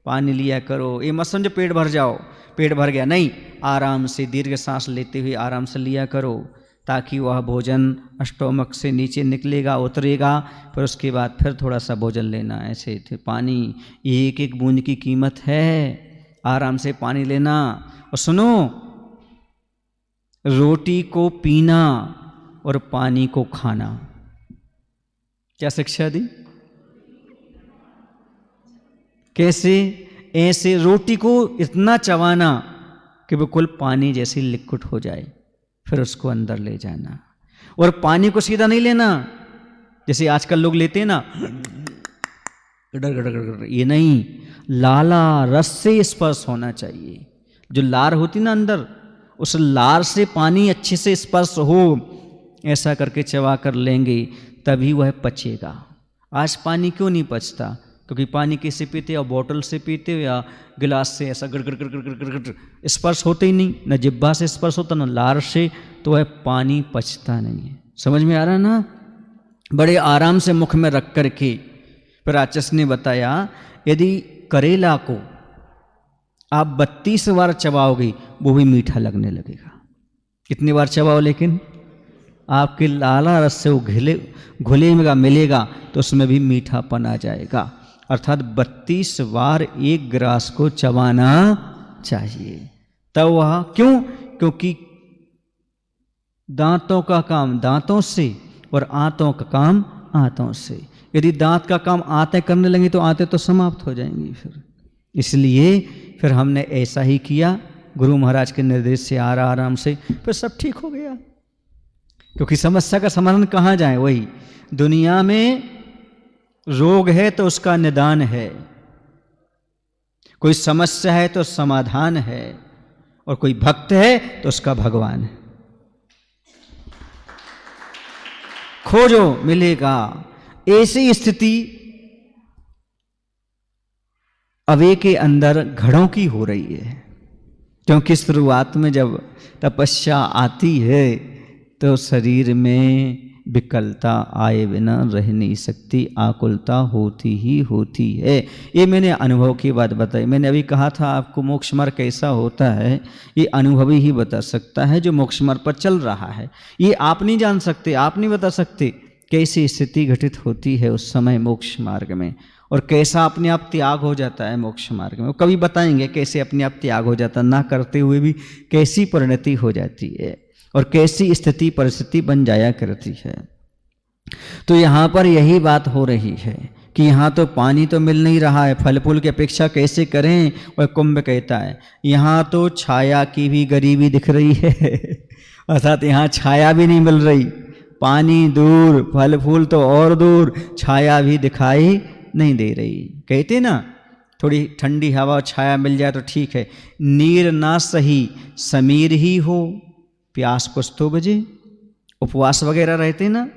पानी लिया करो। ये मत समझो पेट भर जाओ, पेट भर गया, नहीं, आराम से दीर्घ सांस लेते हुए आराम से लिया करो, ताकि वह भोजन स्टोमक से नीचे निकलेगा, उतरेगा, फिर उसके बाद फिर थोड़ा सा भोजन लेना। ऐसे थे पानी, एक एक बूंद की कीमत है, आराम से पानी लेना। और सुनो, रोटी को पीना और पानी को खाना, क्या शिक्षा दी? कैसे? ऐसे रोटी को इतना चबाना कि बिल्कुल पानी जैसी लिक्विड हो जाए, फिर उसको अंदर ले जाना। और पानी को सीधा नहीं लेना जैसे आजकल लोग लेते हैं ना, गड़र गड़र गड़र, ये नहीं, लाला रस से स्पर्श होना चाहिए। जो लार होती ना अंदर, उस लार से पानी अच्छे से स्पर्श हो, ऐसा करके चबा कर लेंगे तभी वह पचेगा। आज पानी क्यों नहीं पचता? क्योंकि पानी कैसे पीते हो? बोतल से पीते हो या गिलास से, ऐसा गड़ गड़ गड़ गड़ गड़ गड़, स्पर्श होते ही नहीं, न जिब्बा से स्पर्श होता न लार से, तो वह पानी पचता नहीं है। समझ में आ रहा है ना? बड़े आराम से मुख में रख करके। फिर आचार्य ने बताया यदि करेला को आप 32 बार चबाओगे वो भी मीठा लगने लगेगा। कितनी बार चबाओ, लेकिन आपके लाला रस से वो घुलेगा मिलेगा तो उसमें भी मीठापन आ जाएगा। अर्थात 32 बार एक गिलास को चबाना चाहिए। तब वह क्यों? क्योंकि दांतों का काम दांतों से और आंतों का काम आंतों से। यदि दांत का काम आंतें करने लगी तो आंतें तो समाप्त हो जाएंगी। फिर इसलिए फिर हमने ऐसा ही किया, गुरु महाराज के निर्देश से आराम से, फिर सब ठीक हो गया। क्योंकि समस्या का समाधान कहाँ जाए? वही दुनिया में रोग है तो उसका निदान है, कोई समस्या है तो समाधान है, और कोई भक्त है तो उसका भगवान है। खोजो मिलेगा। ऐसी स्थिति अवे के अंदर घड़ों की हो रही है। क्योंकि शुरुआत में जब तपस्या आती है तो शरीर में विकलता आए बिना रह नहीं सकती, आकुलता होती ही होती है। ये मैंने अनुभव की बात बताई। मैंने अभी कहा था आपको मोक्ष मार्ग कैसा होता है, ये अनुभवी ही बता सकता है जो मोक्ष मार्ग पर चल रहा है। ये आप नहीं जान सकते, आप नहीं बता सकते कैसी स्थिति घटित होती है उस समय मोक्ष मार्ग में, और कैसा अपने आप त्याग हो जाता है मोक्ष मार्ग में। वो कभी बताएंगे कैसे अपने आप त्याग हो जाता, ना करते हुए भी कैसी परिणति हो जाती है और कैसी स्थिति परिस्थिति बन जाया करती है। तो यहाँ पर यही बात हो रही है कि यहाँ तो पानी तो मिल नहीं रहा है, फल फूल की अपेक्षा कैसे करें? वह कुंभ कहता है यहाँ तो छाया की भी गरीबी दिख रही है। अर्थात यहाँ छाया भी नहीं मिल रही, पानी दूर, फल फूल तो और दूर, छाया भी दिखाई नहीं दे रही। कहते ना थोड़ी ठंडी हवा छाया मिल जाए तो ठीक है, नीर ना सही समीर ही हो, प्यास कुछ तो बजे। उपवास वगैरह रहते ना,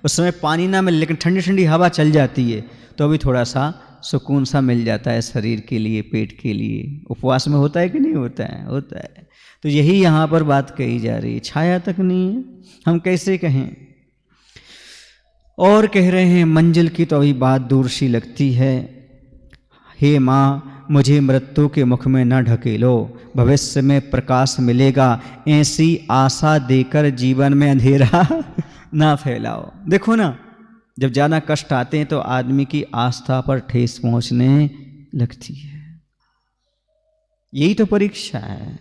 उस समय पानी ना मिले लेकिन ठंडी ठंडी हवा चल जाती है तो भी थोड़ा सा सुकून सा मिल जाता है शरीर के लिए, पेट के लिए। उपवास में होता है कि नहीं होता है? होता है। तो यही यहाँ पर बात कही जा रही है, छाया तक नहीं है, हम कैसे कहें। और कह रहे हैं मंजिल की तो अभी बात दूर सी लगती है। हे माँ, मुझे मृत्यु के मुख में न ढकेलो, भविष्य में प्रकाश मिलेगा, ऐसी आशा देकर जीवन में अंधेरा ना फैलाओ। देखो ना, जब ज़्यादा कष्ट आते हैं तो आदमी की आस्था पर ठेस पहुंचने लगती है। यही तो परीक्षा है,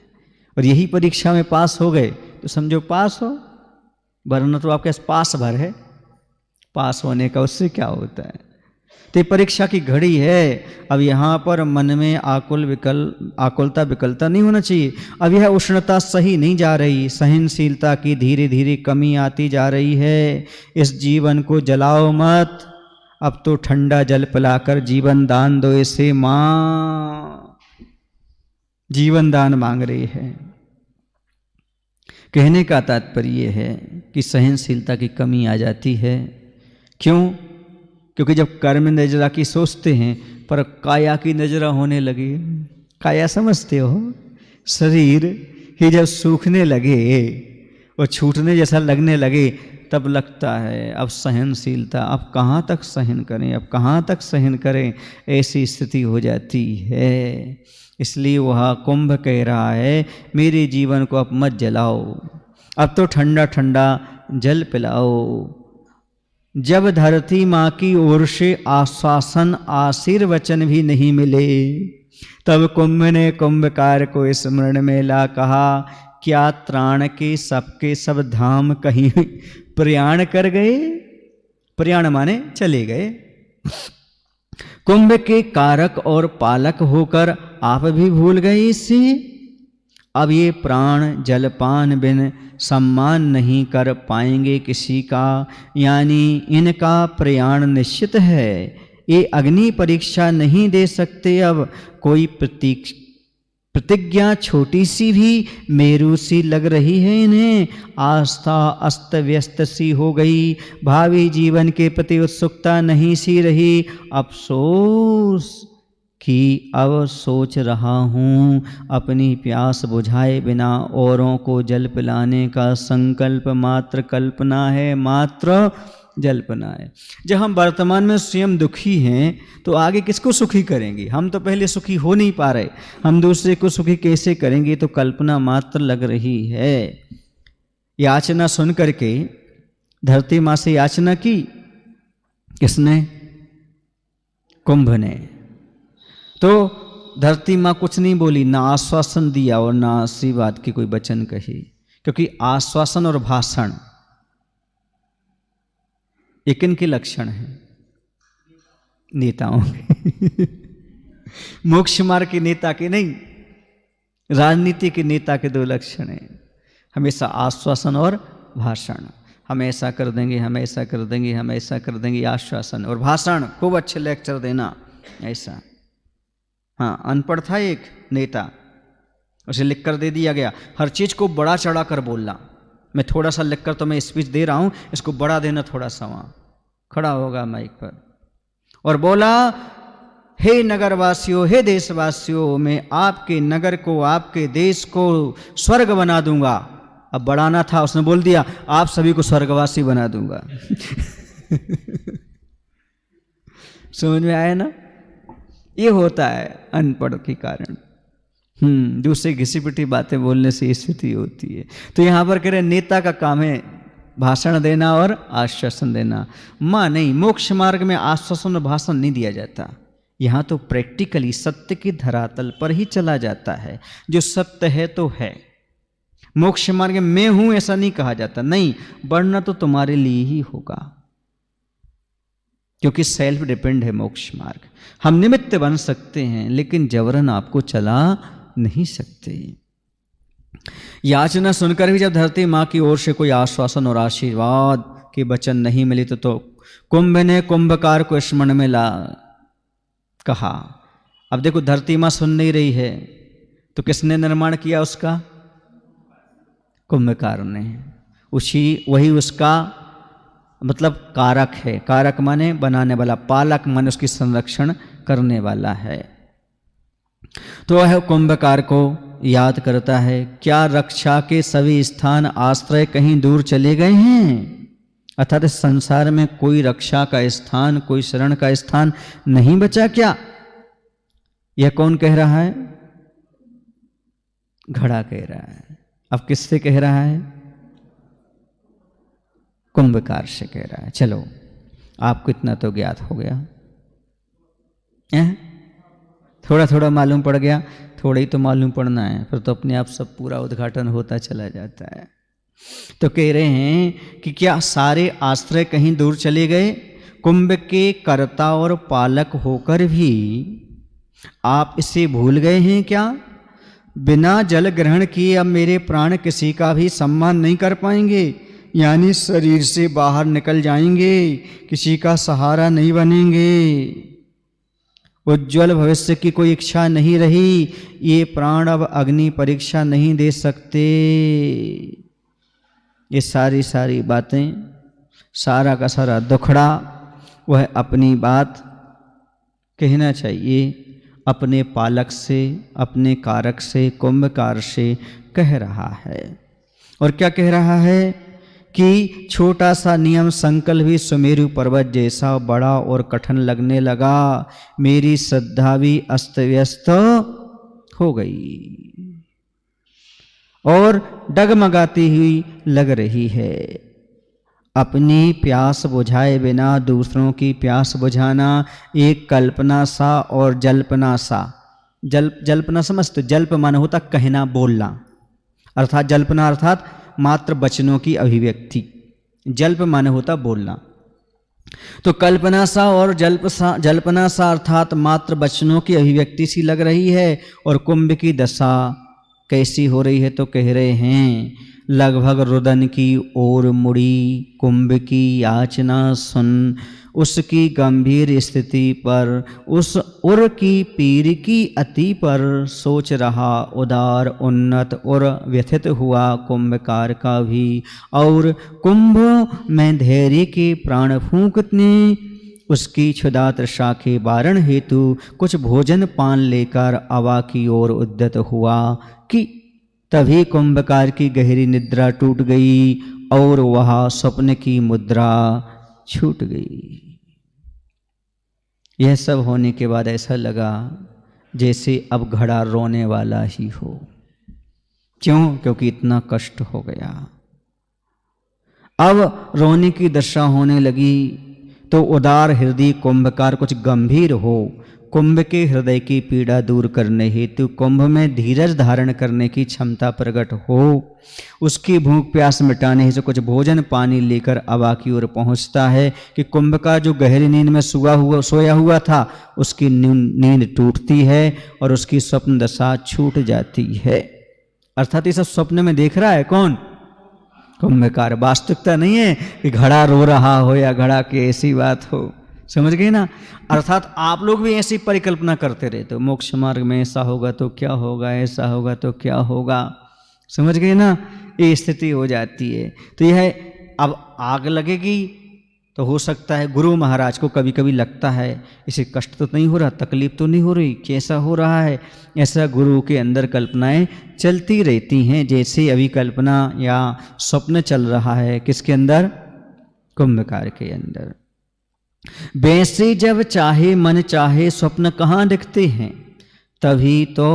और यही परीक्षा में पास हो गए तो समझो पास हो, वरना तो आपके पास भर है, पास होने का उससे क्या होता है। तो परीक्षा की घड़ी है। अब यहाँ पर मन में आकुलता विकलता नहीं होना चाहिए। अब यह उष्णता सही नहीं जा रही, सहनशीलता की धीरे धीरे कमी आती जा रही है। इस जीवन को जलाओ मत, अब तो ठंडा जल पिलाकर जीवन दान दो इसे माँ। जीवन दान मांग रही है। कहने का तात्पर्य है कि सहनशीलता की कमी आ जाती है। क्यों? क्योंकि जब कर्म नजरा की सोचते हैं पर काया की नजरा होने लगी। काया समझते हो? शरीर ही जब सूखने लगे और छूटने जैसा लगने लगे तब लगता है अब सहनशीलता, अब कहाँ तक सहन करें, अब कहाँ तक सहन करें, ऐसी स्थिति हो जाती है। इसलिए वह कुंभ कह रहा है मेरे जीवन को अब मत जलाओ, अब तो ठंडा ठंडा जल पिलाओ। जब धरती माँ की ओर से आश्वासन आशीर्वचन भी नहीं मिले, तब कुंभ ने कुंभकार को स्मरण में ला कहा, क्या त्राण के सबके सब धाम कहीं प्रयाण कर गए? प्रयाण माने चले गए। कुंभ के कारक और पालक होकर आप भी भूल गए इसे। अब ये प्राण जलपान बिन सम्मान नहीं कर पाएंगे किसी का, यानी इनका प्रयाण निश्चित है। ये अग्नि परीक्षा नहीं दे सकते। अब कोई प्रतिज्ञा छोटी सी भी मेरू सी लग रही है इन्हें। आस्था अस्त व्यस्त सी हो गई, भावी जीवन के प्रति उत्सुकता नहीं सी रही। अफसोस कि अब सोच रहा हूँ अपनी प्यास बुझाए बिना औरों को जल पिलाने का संकल्प मात्र कल्पना है, मात्र जल्पना है। जब हम वर्तमान में स्वयं दुखी हैं तो आगे किसको सुखी करेंगे? हम तो पहले सुखी हो नहीं पा रहे, हम दूसरे को सुखी कैसे करेंगे? तो कल्पना मात्र लग रही है। याचना सुन करके धरती माँ से याचना की किसने? कुंभ ने। तो धरती माँ कुछ नहीं बोली, ना आश्वासन दिया और ना आशीर्वाद की कोई वचन कही, क्योंकि आश्वासन और भाषण एक इनके लक्षण है नेताओं के। मोक्ष मार्ग के नेता के नहीं, राजनीति के नेता के दो लक्षण हैं, हमेशा आश्वासन और भाषण। हम ऐसा कर देंगे, हम ऐसा कर देंगे, हम ऐसा कर देंगे, आश्वासन और भाषण, खूब अच्छे लेक्चर देना, ऐसा। हाँ, अनपढ़ था एक नेता, उसे लिख कर दे दिया गया, हर चीज़ को बड़ा चढ़ा कर बोलना। मैं थोड़ा सा लिख कर तो मैं स्पीच दे रहा हूँ, इसको बड़ा देना थोड़ा सा। वहाँ खड़ा होगा माइक पर और बोला, हे नगरवासियों, हे देशवासियों, मैं आपके नगर को, आपके देश को स्वर्ग बना दूंगा। अब बढ़ाना था, उसने बोल दिया आप सभी को स्वर्गवासी बना दूंगा। समझ में आया ना? ये होता है अनपढ़ के कारण। दूसरे घिसी पिटी बातें बोलने से स्थिति होती है। तो यहाँ पर कह रहे नेता का काम है भाषण देना और आश्वासन देना। माँ नहीं, मोक्ष मार्ग में आश्वासन और भाषण नहीं दिया जाता। यहाँ तो प्रैक्टिकली सत्य की धरातल पर ही चला जाता है। जो सत्य है तो है। मोक्ष मार्ग में मैं हूं ऐसा नहीं कहा जाता, नहीं, बढ़ना तो तुम्हारे लिए ही होगा, क्योंकि सेल्फ डिपेंड है मोक्ष मार्ग। हम निमित्त बन सकते हैं लेकिन जबरन आपको चला नहीं सकते। याचना सुनकर भी जब धरती माँ की ओर से कोई आश्वासन और आशीर्वाद के वचन नहीं मिले तो कुंभ ने कुंभकार को स्मरण में ला कहा। अब देखो धरती माँ सुन नहीं रही है तो किसने निर्माण किया उसका? कुंभकार ने। वही उसका मतलब कारक है, कारक माने बनाने वाला, पालक माने उसकी संरक्षण करने वाला है। तो वह कुंभकार को याद करता है, क्या रक्षा के सभी स्थान आश्रय कहीं दूर चले गए हैं? अर्थात इस संसार में कोई रक्षा का स्थान, कोई शरण का स्थान नहीं बचा क्या? यह कौन कह रहा है? घड़ा कह रहा है। अब किससे कह रहा है? कुंभकार से कह रहा है। चलो आपको इतना तो ज्ञात हो गया, थोड़ा थोड़ा मालूम पड़ गया। थोड़ा ही तो मालूम पड़ना है, फिर तो अपने आप सब पूरा उद्घाटन होता चला जाता है। तो कह रहे हैं कि क्या सारे आश्रय कहीं दूर चले गए? कुंभ के कर्ता और पालक होकर भी आप इसे भूल गए हैं क्या? बिना जल ग्रहण किए अब मेरे प्राण किसी का भी सम्मान नहीं कर पाएंगे, यानी शरीर से बाहर निकल जाएंगे, किसी का सहारा नहीं बनेंगे। उज्ज्वल भविष्य की कोई इच्छा नहीं रही, ये प्राण अब अग्नि परीक्षा नहीं दे सकते। ये सारी सारी बातें, सारा का सारा दुखड़ा वह अपनी बात कहना चाहिए अपने पालक से, अपने कारक से, कुंभकार से कह रहा है। और क्या कह रहा है कि छोटा सा नियम संकल्प भी सुमेरु पर्वत जैसा बड़ा और कठिन लगने लगा, मेरी श्रद्धा भी अस्त व्यस्त हो गई और डगमगाती हुई लग रही है। अपनी प्यास बुझाए बिना दूसरों की प्यास बुझाना एक कल्पना सा और जल्पना सा। जल्पना समझते? जल्प माने होता कहना, बोलना, अर्थात जल्पना अर्थात मात्र वचनों की अभिव्यक्ति, जल्प माने होता बोलना। तो कल्पना सा और जल्पना सा अर्थात मात्र वचनों की अभिव्यक्ति सी लग रही है। और कुंभ की दशा कैसी हो रही है? तो कह रहे हैं लगभग रुदन की ओर मुड़ी कुंभ की याचना सुन, उसकी गंभीर स्थिति पर, उस उर की पीर की अति पर सोच रहा उदार उन्नत और व्यथित हुआ कुंभकार का भी। और कुंभ में धैर्य के प्राण फूंकने उसकी क्षुधा तृषा के वारण हेतु कुछ भोजन पान लेकर अवा की ओर उद्यत हुआ कि तभी कुंभकार की गहरी निद्रा टूट गई और वह स्वप्न की मुद्रा छूट गई। यह सब होने के बाद ऐसा लगा जैसे अब घड़ा रोने वाला ही हो। क्यों? क्योंकि इतना कष्ट हो गया। अब रोने की दशा होने लगी तो उदार हृदय कुंभकार कुछ गंभीर हो, कुंभ के हृदय की पीड़ा दूर करने हेतु कुंभ में धीरज धारण करने की क्षमता प्रकट हो, उसकी भूख प्यास मिटाने हेतु कुछ भोजन पानी लेकर अवा की ओर पहुंचता है कि कुंभ का जो गहरी नींद में सोया हुआ था उसकी नींद टूटती है और उसकी स्वप्न दशा छूट जाती है। अर्थात ये सब स्वप्न में देख रहा है कौन? कुंभकार। वास्तविकता नहीं है कि घड़ा रो रहा हो या घड़ा की ऐसी बात हो। समझ गए ना? अर्थात आप लोग भी ऐसी परिकल्पना करते रहते हो, मोक्ष मार्ग में ऐसा होगा तो क्या होगा, ऐसा होगा तो क्या होगा। समझ गए ना? ये स्थिति हो जाती है। तो यह अब आग लगेगी तो हो सकता है गुरु महाराज को कभी कभी लगता है इसे कष्ट तो नहीं हो रहा, तकलीफ तो नहीं हो रही, कैसा हो रहा है। ऐसा गुरु के अंदर कल्पनाएं चलती रहती हैं, जैसे अभी कल्पना या स्वप्न चल रहा है किसके अंदर? कुंभकार के अंदर। वैसे जब चाहे मन चाहे स्वप्न कहाँ दिखते हैं, तभी तो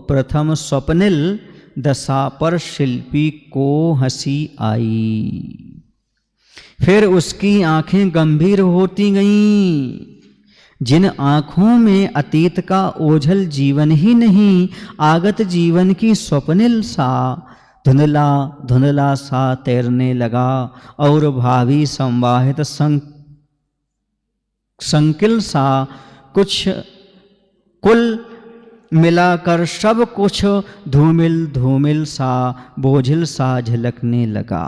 प्रथम स्वप्निल दशा पर शिल्पी को हंसी आई, फिर उसकी आंखें गंभीर होती गईं। जिन आंखों में अतीत का ओझल जीवन ही नहीं, आगत जीवन की स्वप्निल सा धुंधला धुंधला सा तैरने लगा और भावी संवाहित संकिल सा कुछ कुल मिलाकर सब कुछ धूमिल धूमिल सा बोझिल सा झलकने लगा।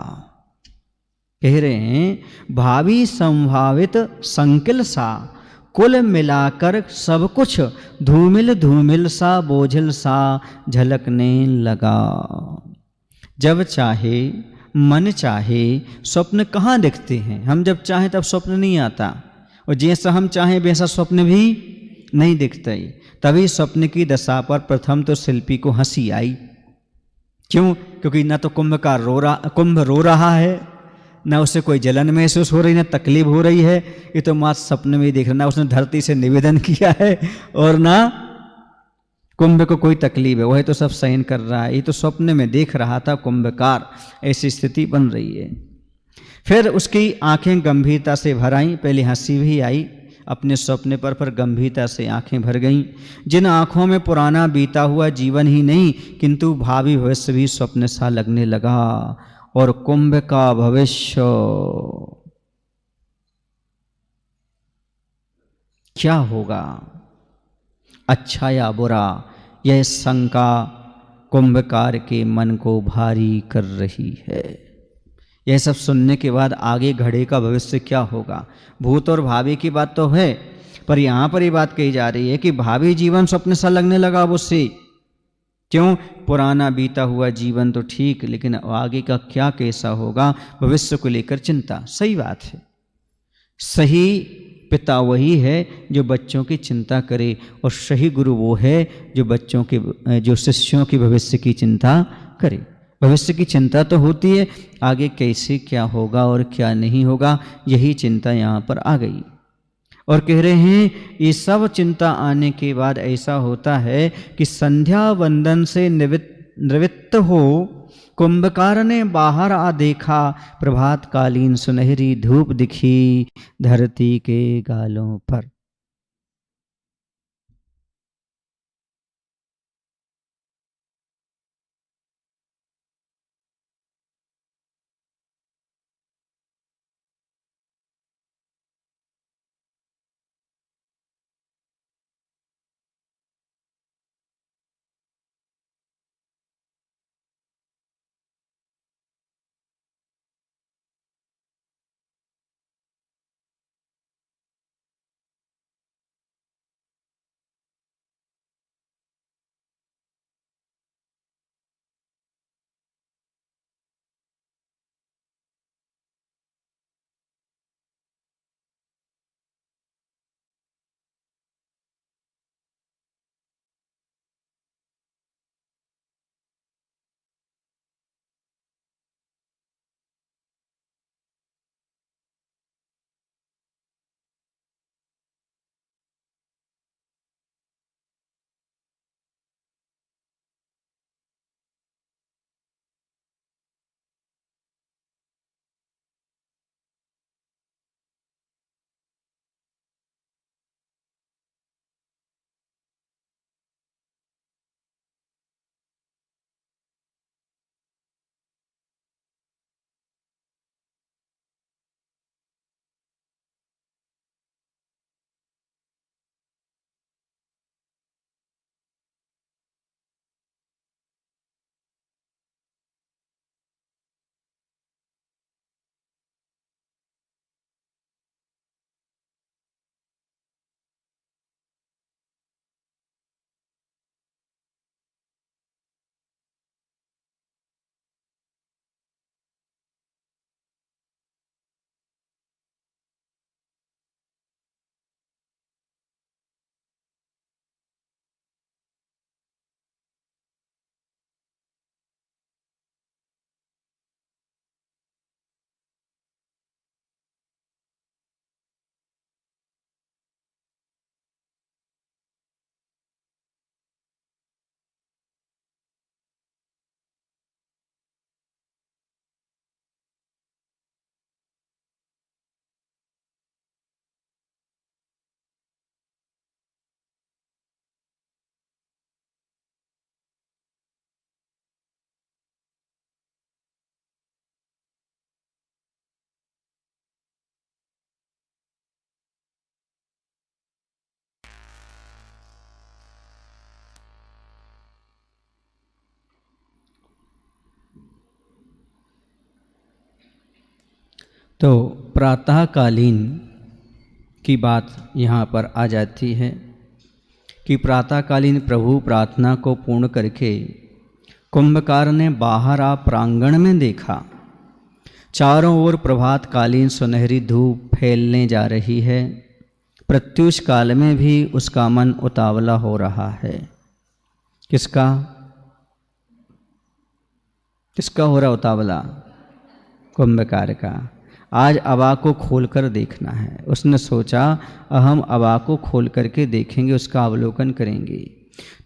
कह रहे हैं भावी संभावित संकिल सा कुल मिलाकर सब कुछ धूमिल धूमिल सा बोझिल सा झलकने लगा। जब चाहे मन चाहे स्वप्न कहाँ दिखते हैं। हम जब चाहें तब स्वप्न नहीं आता, और जैसा हम चाहें वैसा स्वप्न भी नहीं दिखता ही। तभी स्वप्न की दशा पर प्रथम तो शिल्पी को हंसी आई। क्यों? क्योंकि ना तो कुंभ रो रहा है, ना उसे कोई जलन महसूस हो रही, ना तकलीफ हो रही है। ये तो मात्र सपने में ही देख रहा, ना उसने धरती से निवेदन किया है और ना कुंभ को कोई तकलीफ है, वह तो सब सहन कर रहा है। ये तो स्वप्न में देख रहा था कुंभकार, ऐसी स्थिति बन रही है। फिर उसकी आंखें गंभीरता से भर आईं। पहले हंसी भी आई अपने स्वप्न पर गंभीरता से आंखें भर गईं। जिन आंखों में पुराना बीता हुआ जीवन ही नहीं किंतु भावी भविष्य भी स्वप्न सा लगने लगा। और कुंभ का भविष्य क्या होगा, अच्छा या बुरा, यह शंका कुंभकार के मन को भारी कर रही है। यह सब सुनने के बाद आगे घड़े का भविष्य क्या होगा, भूत और भावी की बात तो है, पर यहाँ पर ये बात कही जा रही है कि भावी जीवन स्वप्न सा लगने लगा अब उससे। क्यों? पुराना बीता हुआ जीवन तो ठीक, लेकिन आगे का क्या कैसा होगा, भविष्य को लेकर चिंता। सही बात है, सही पिता वही है जो बच्चों की चिंता करे, और सही गुरु वो है जो शिष्यों की भविष्य की चिंता करे। भविष्य की चिंता तो होती है, आगे कैसे क्या होगा और क्या नहीं होगा, यही चिंता यहाँ पर आ गई। और कह रहे हैं ये सब चिंता आने के बाद ऐसा होता है कि संध्या वंदन से निवृत्त हो कुंभकार ने बाहर आ देखा, प्रभात कालीन सुनहरी धूप दिखी धरती के गालों पर। तो प्रातःकालीन की बात यहाँ पर आ जाती है कि प्रातःकालीन प्रभु प्रार्थना को पूर्ण करके कुंभकार ने बाहर आ प्रांगण में देखा चारों ओर प्रभातकालीन सुनहरी धूप फैलने जा रही है। प्रत्युष काल में भी उसका मन उतावला हो रहा है। किसका हो रहा उतावला? कुंभकार का। आज अबा को खोलकर देखना है। उसने सोचा हम अबा को खोल करके देखेंगे, उसका अवलोकन करेंगे।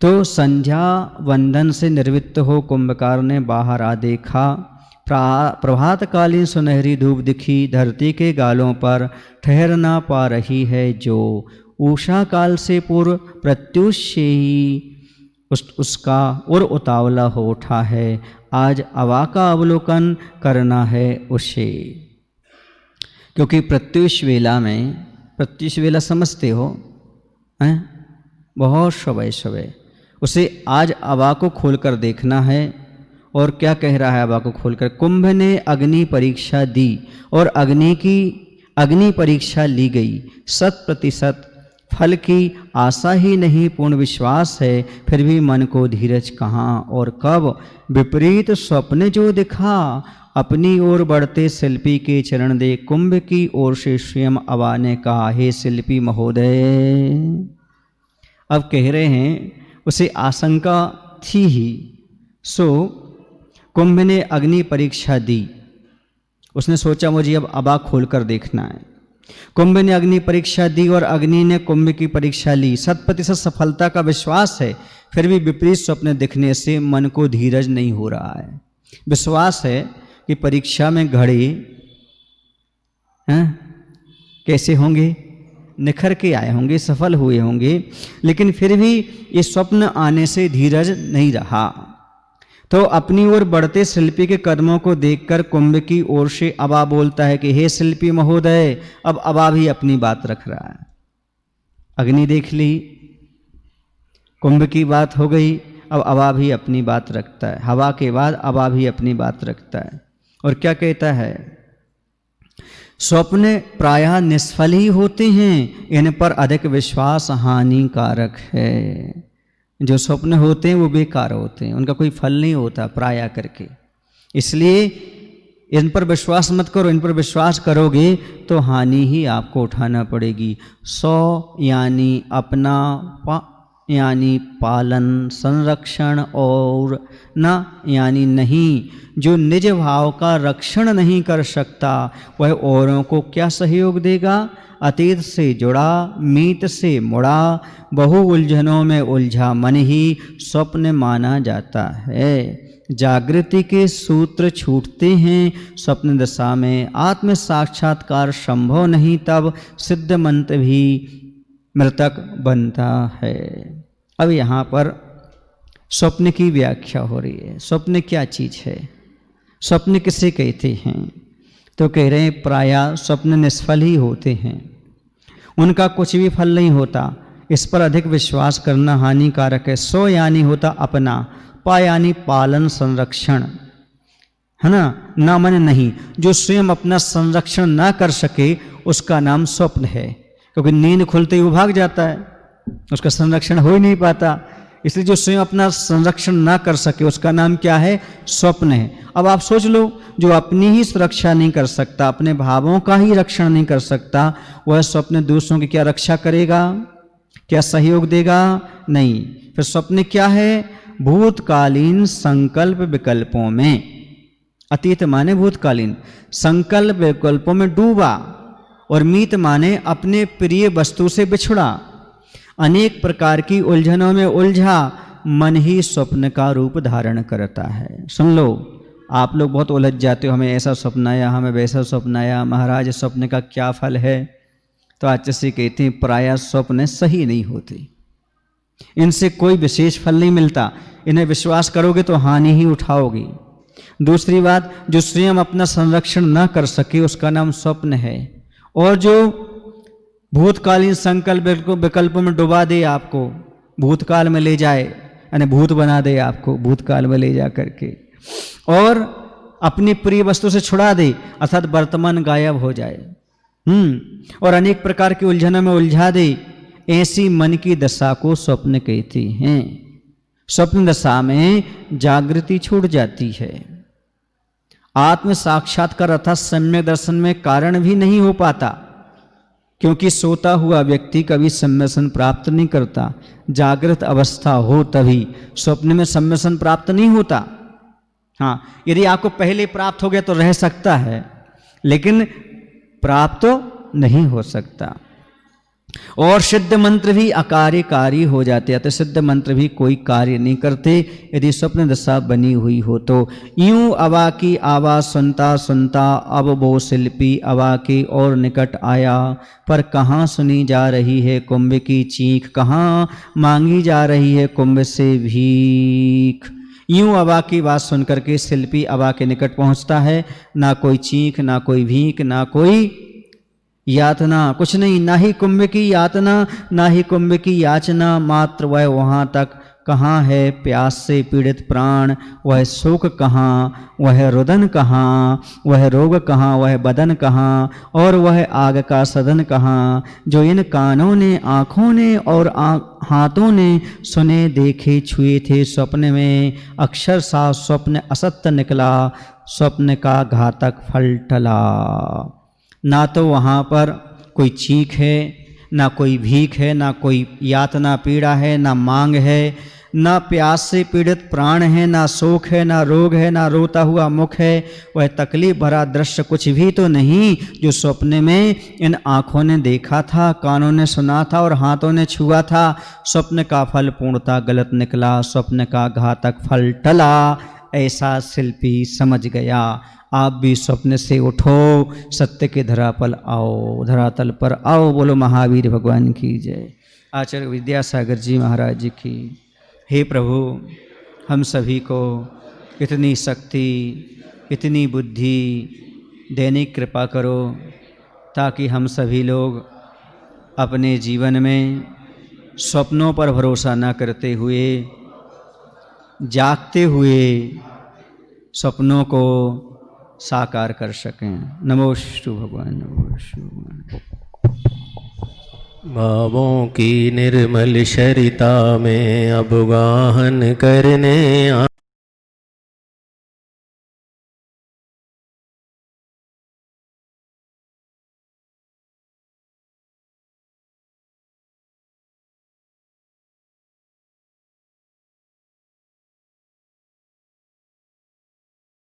तो संध्या वंदन से निर्वृत्त हो कुंभकार ने बाहर आ देखा। प्रभातकालीन सुनहरी धूप दिखी, धरती के गालों पर ठहर ना पा रही है जो उषा काल से पूर्व प्रत्युष से ही उसका और उतावला हो उठा है। आज अबा का अवलोकन करना है उसे, क्योंकि प्रत्युष वेला समझते हो हैं, बहुत सुबह उसे आज अबा को खोलकर देखना है। और क्या कह रहा है अबा को खोलकर? कुंभ ने अग्नि परीक्षा दी और अग्नि परीक्षा ली गई। 100% फल की आशा ही नहीं, पूर्ण विश्वास है, फिर भी मन को धीरज कहाँ और कब? विपरीत स्वप्न जो दिखा, अपनी ओर बढ़ते शिल्पी के चरण दे। कुंभ की ओर से स्वयं अबा ने कहा, हे शिल्पी महोदय। अब कह रहे हैं उसे आशंका थी ही, सो कुंभ ने अग्नि परीक्षा दी। उसने सोचा मुझे अब अबा खोलकर देखना है। कुंभ ने अग्नि परीक्षा दी और अग्नि ने कुंभ की परीक्षा ली। 100% सफलता का विश्वास है, फिर भी विपरीत स्वप्न दिखने से मन को धीरज नहीं हो रहा है। विश्वास है कि परीक्षा में घड़े कैसे होंगे? निखर के आए होंगे, सफल हुए होंगे, लेकिन फिर भी ये स्वप्न आने से धीरज नहीं रहा। तो अपनी ओर बढ़ते शिल्पी के कदमों को देखकर कुंभ की ओर से अबा बोलता है कि हे शिल्पी महोदय। अब अबा भी अपनी बात रख रहा है। अग्नि देख ली, कुंभ की बात हो गई, अब अबा भी अपनी बात रखता है। हवा के बाद अबा भी अपनी बात रखता है और क्या कहता है? स्वप्न प्रायः निष्फल ही होते हैं, इन पर अधिक विश्वास हानिकारक है। जो स्वप्न होते हैं वो बेकार होते हैं, उनका कोई फल नहीं होता प्रायः करके। इसलिए इन पर विश्वास मत करो। इन पर विश्वास करोगे तो हानि ही आपको उठाना पड़ेगी। 100 यानी अपना यानी पालन संरक्षण और न यानी नहीं। जो निज भाव का रक्षण नहीं कर सकता वह औरों को क्या सहयोग देगा? अतीत से जुड़ा मीत से मुड़ा बहु उलझनों में उलझा मन ही स्वप्न माना जाता है। जागृति के सूत्र छूटते हैं स्वप्न दशा में। आत्म साक्षात्कार संभव नहीं, तब सिद्ध मंत्र भी मृतक बनता है। अब यहाँ पर स्वप्न की व्याख्या हो रही है। स्वप्न क्या चीज़ है? स्वप्न किसे कहते हैं? तो कह रहे हैं प्रायः स्वप्न निष्फल ही होते हैं, उनका कुछ भी फल नहीं होता। इस पर अधिक विश्वास करना हानिकारक है। 100 यानी होता अपना, पा यानी पालन संरक्षण, है ना मन नहीं। जो स्वयं अपना संरक्षण ना कर सके उसका नाम स्वप्न है, क्योंकि नींद खुलते ही वो भाग जाता है, उसका संरक्षण हो ही नहीं पाता। इसलिए जो स्वयं अपना संरक्षण ना कर सके उसका नाम क्या है? स्वप्न है। अब आप सोच लो, जो अपनी ही सुरक्षा नहीं कर सकता, अपने भावों का ही रक्षण नहीं कर सकता, वह स्वप्न दूसरों की क्या रक्षा करेगा? क्या सहयोग देगा? नहीं। फिर स्वप्न क्या है? भूतकालीन संकल्प विकल्पों में, अतीत माने भूतकालीन, संकल्प विकल्पों में डूबा, और मीत माने अपने प्रिय वस्तु से बिछड़ा, अनेक प्रकार की उलझनों में उलझा मन ही स्वप्न का रूप धारण करता है। सुन लो, आप लोग बहुत उलझ जाते हो, हमें ऐसा स्वप्न आया, हमें वैसा स्वप्न आया, महाराज स्वप्न का क्या फल है? तो आचार्य कहते हैं प्रायः स्वप्न सही नहीं होते, इनसे कोई विशेष फल नहीं मिलता। इन्हें विश्वास करोगे तो हानि ही उठाओगे। दूसरी बात, जो स्वयं अपना संरक्षण न कर सके उसका नाम स्वप्न है। और जो भूतकालीन संकल्प विकल्पों में डुबा दे, आपको भूतकाल में ले जाए, यानी भूत बना दे आपको भूतकाल में ले जा करके, और अपनी प्रिय वस्तु से छुड़ा दे, अर्थात वर्तमान गायब हो जाए, और अनेक प्रकार की उलझनों में उलझा दे, ऐसी मन की दशा को स्वप्न कहते हैं। स्वप्न दशा में जागृति छूट जाती है, आत्म साक्षात्कार अर्थात सम्यक दर्शन में कारण भी नहीं हो पाता, क्योंकि सोता हुआ व्यक्ति कभी सम्यसन प्राप्त नहीं करता। जागृत अवस्था हो तभी, स्वप्न में सम्यसन प्राप्त नहीं होता। हाँ, यदि आपको पहले प्राप्त हो गया तो रह सकता है, लेकिन प्राप्त तो नहीं हो सकता। और सिद्ध मंत्र भी अकार्यकारी हो जाते हैं, तो सिद्ध मंत्र भी कोई कार्य नहीं करते यदि स्वप्न दशा बनी हुई हो तो। यूं अवा की आवाज सुनता सुनता अब वो शिल्पी अवा के और निकट आया, पर कहाँ सुनी जा रही है कुंभ की चीख, कहाँ मांगी जा रही है कुंभ से भीख। यूं अवा की बात सुनकर के शिल्पी अवा के निकट पहुंचता है, ना कोई चीख, ना कोई भीख, ना कोई यातना, कुछ नहीं, ना ही कुंभ की यातना, ना ही कुंभ की याचना, मात्र वह वहाँ तक कहाँ है प्यास से पीड़ित प्राण, वह शोक कहाँ, वह रुदन कहाँ, वह रोग कहाँ, वह बदन कहाँ, और वह आग का सदन कहाँ, जो इन कानों ने, आँखों ने और हाथों ने सुने देखे छुए थे स्वप्न में। अक्षर सा स्वप्न असत्य निकला, स्वप्न का घातक फल टला। ना तो वहाँ पर कोई चीख है, ना कोई भीख है, ना कोई यातना पीड़ा है, ना मांग है, ना प्यास से पीड़ित प्राण है, ना शोक है, ना रोग है, ना रोता हुआ मुख है। वह तकलीफ भरा दृश्य कुछ भी तो नहीं जो स्वप्न में इन आँखों ने देखा था, कानों ने सुना था और हाथों ने छुआ था। स्वप्न का फल पूर्णतः गलत निकला, स्वप्न का घातक फल टला, ऐसा शिल्पी समझ गया। आप भी स्वप्न से उठो, सत्य के धरातल आओ, धरातल पर आओ। बोलो महावीर भगवान की जय। आचार्य विद्यासागर जी महाराज जी की। हे प्रभु, हम सभी को इतनी शक्ति, इतनी बुद्धि देने की कृपा करो, ताकि हम सभी लोग अपने जीवन में स्वप्नों पर भरोसा न करते हुए, जागते हुए स्वप्नों को साकार कर सकें। नमो श्री भगवान, नमो श्री भगवान। भावों की निर्मल शरिता में अब गाहन करने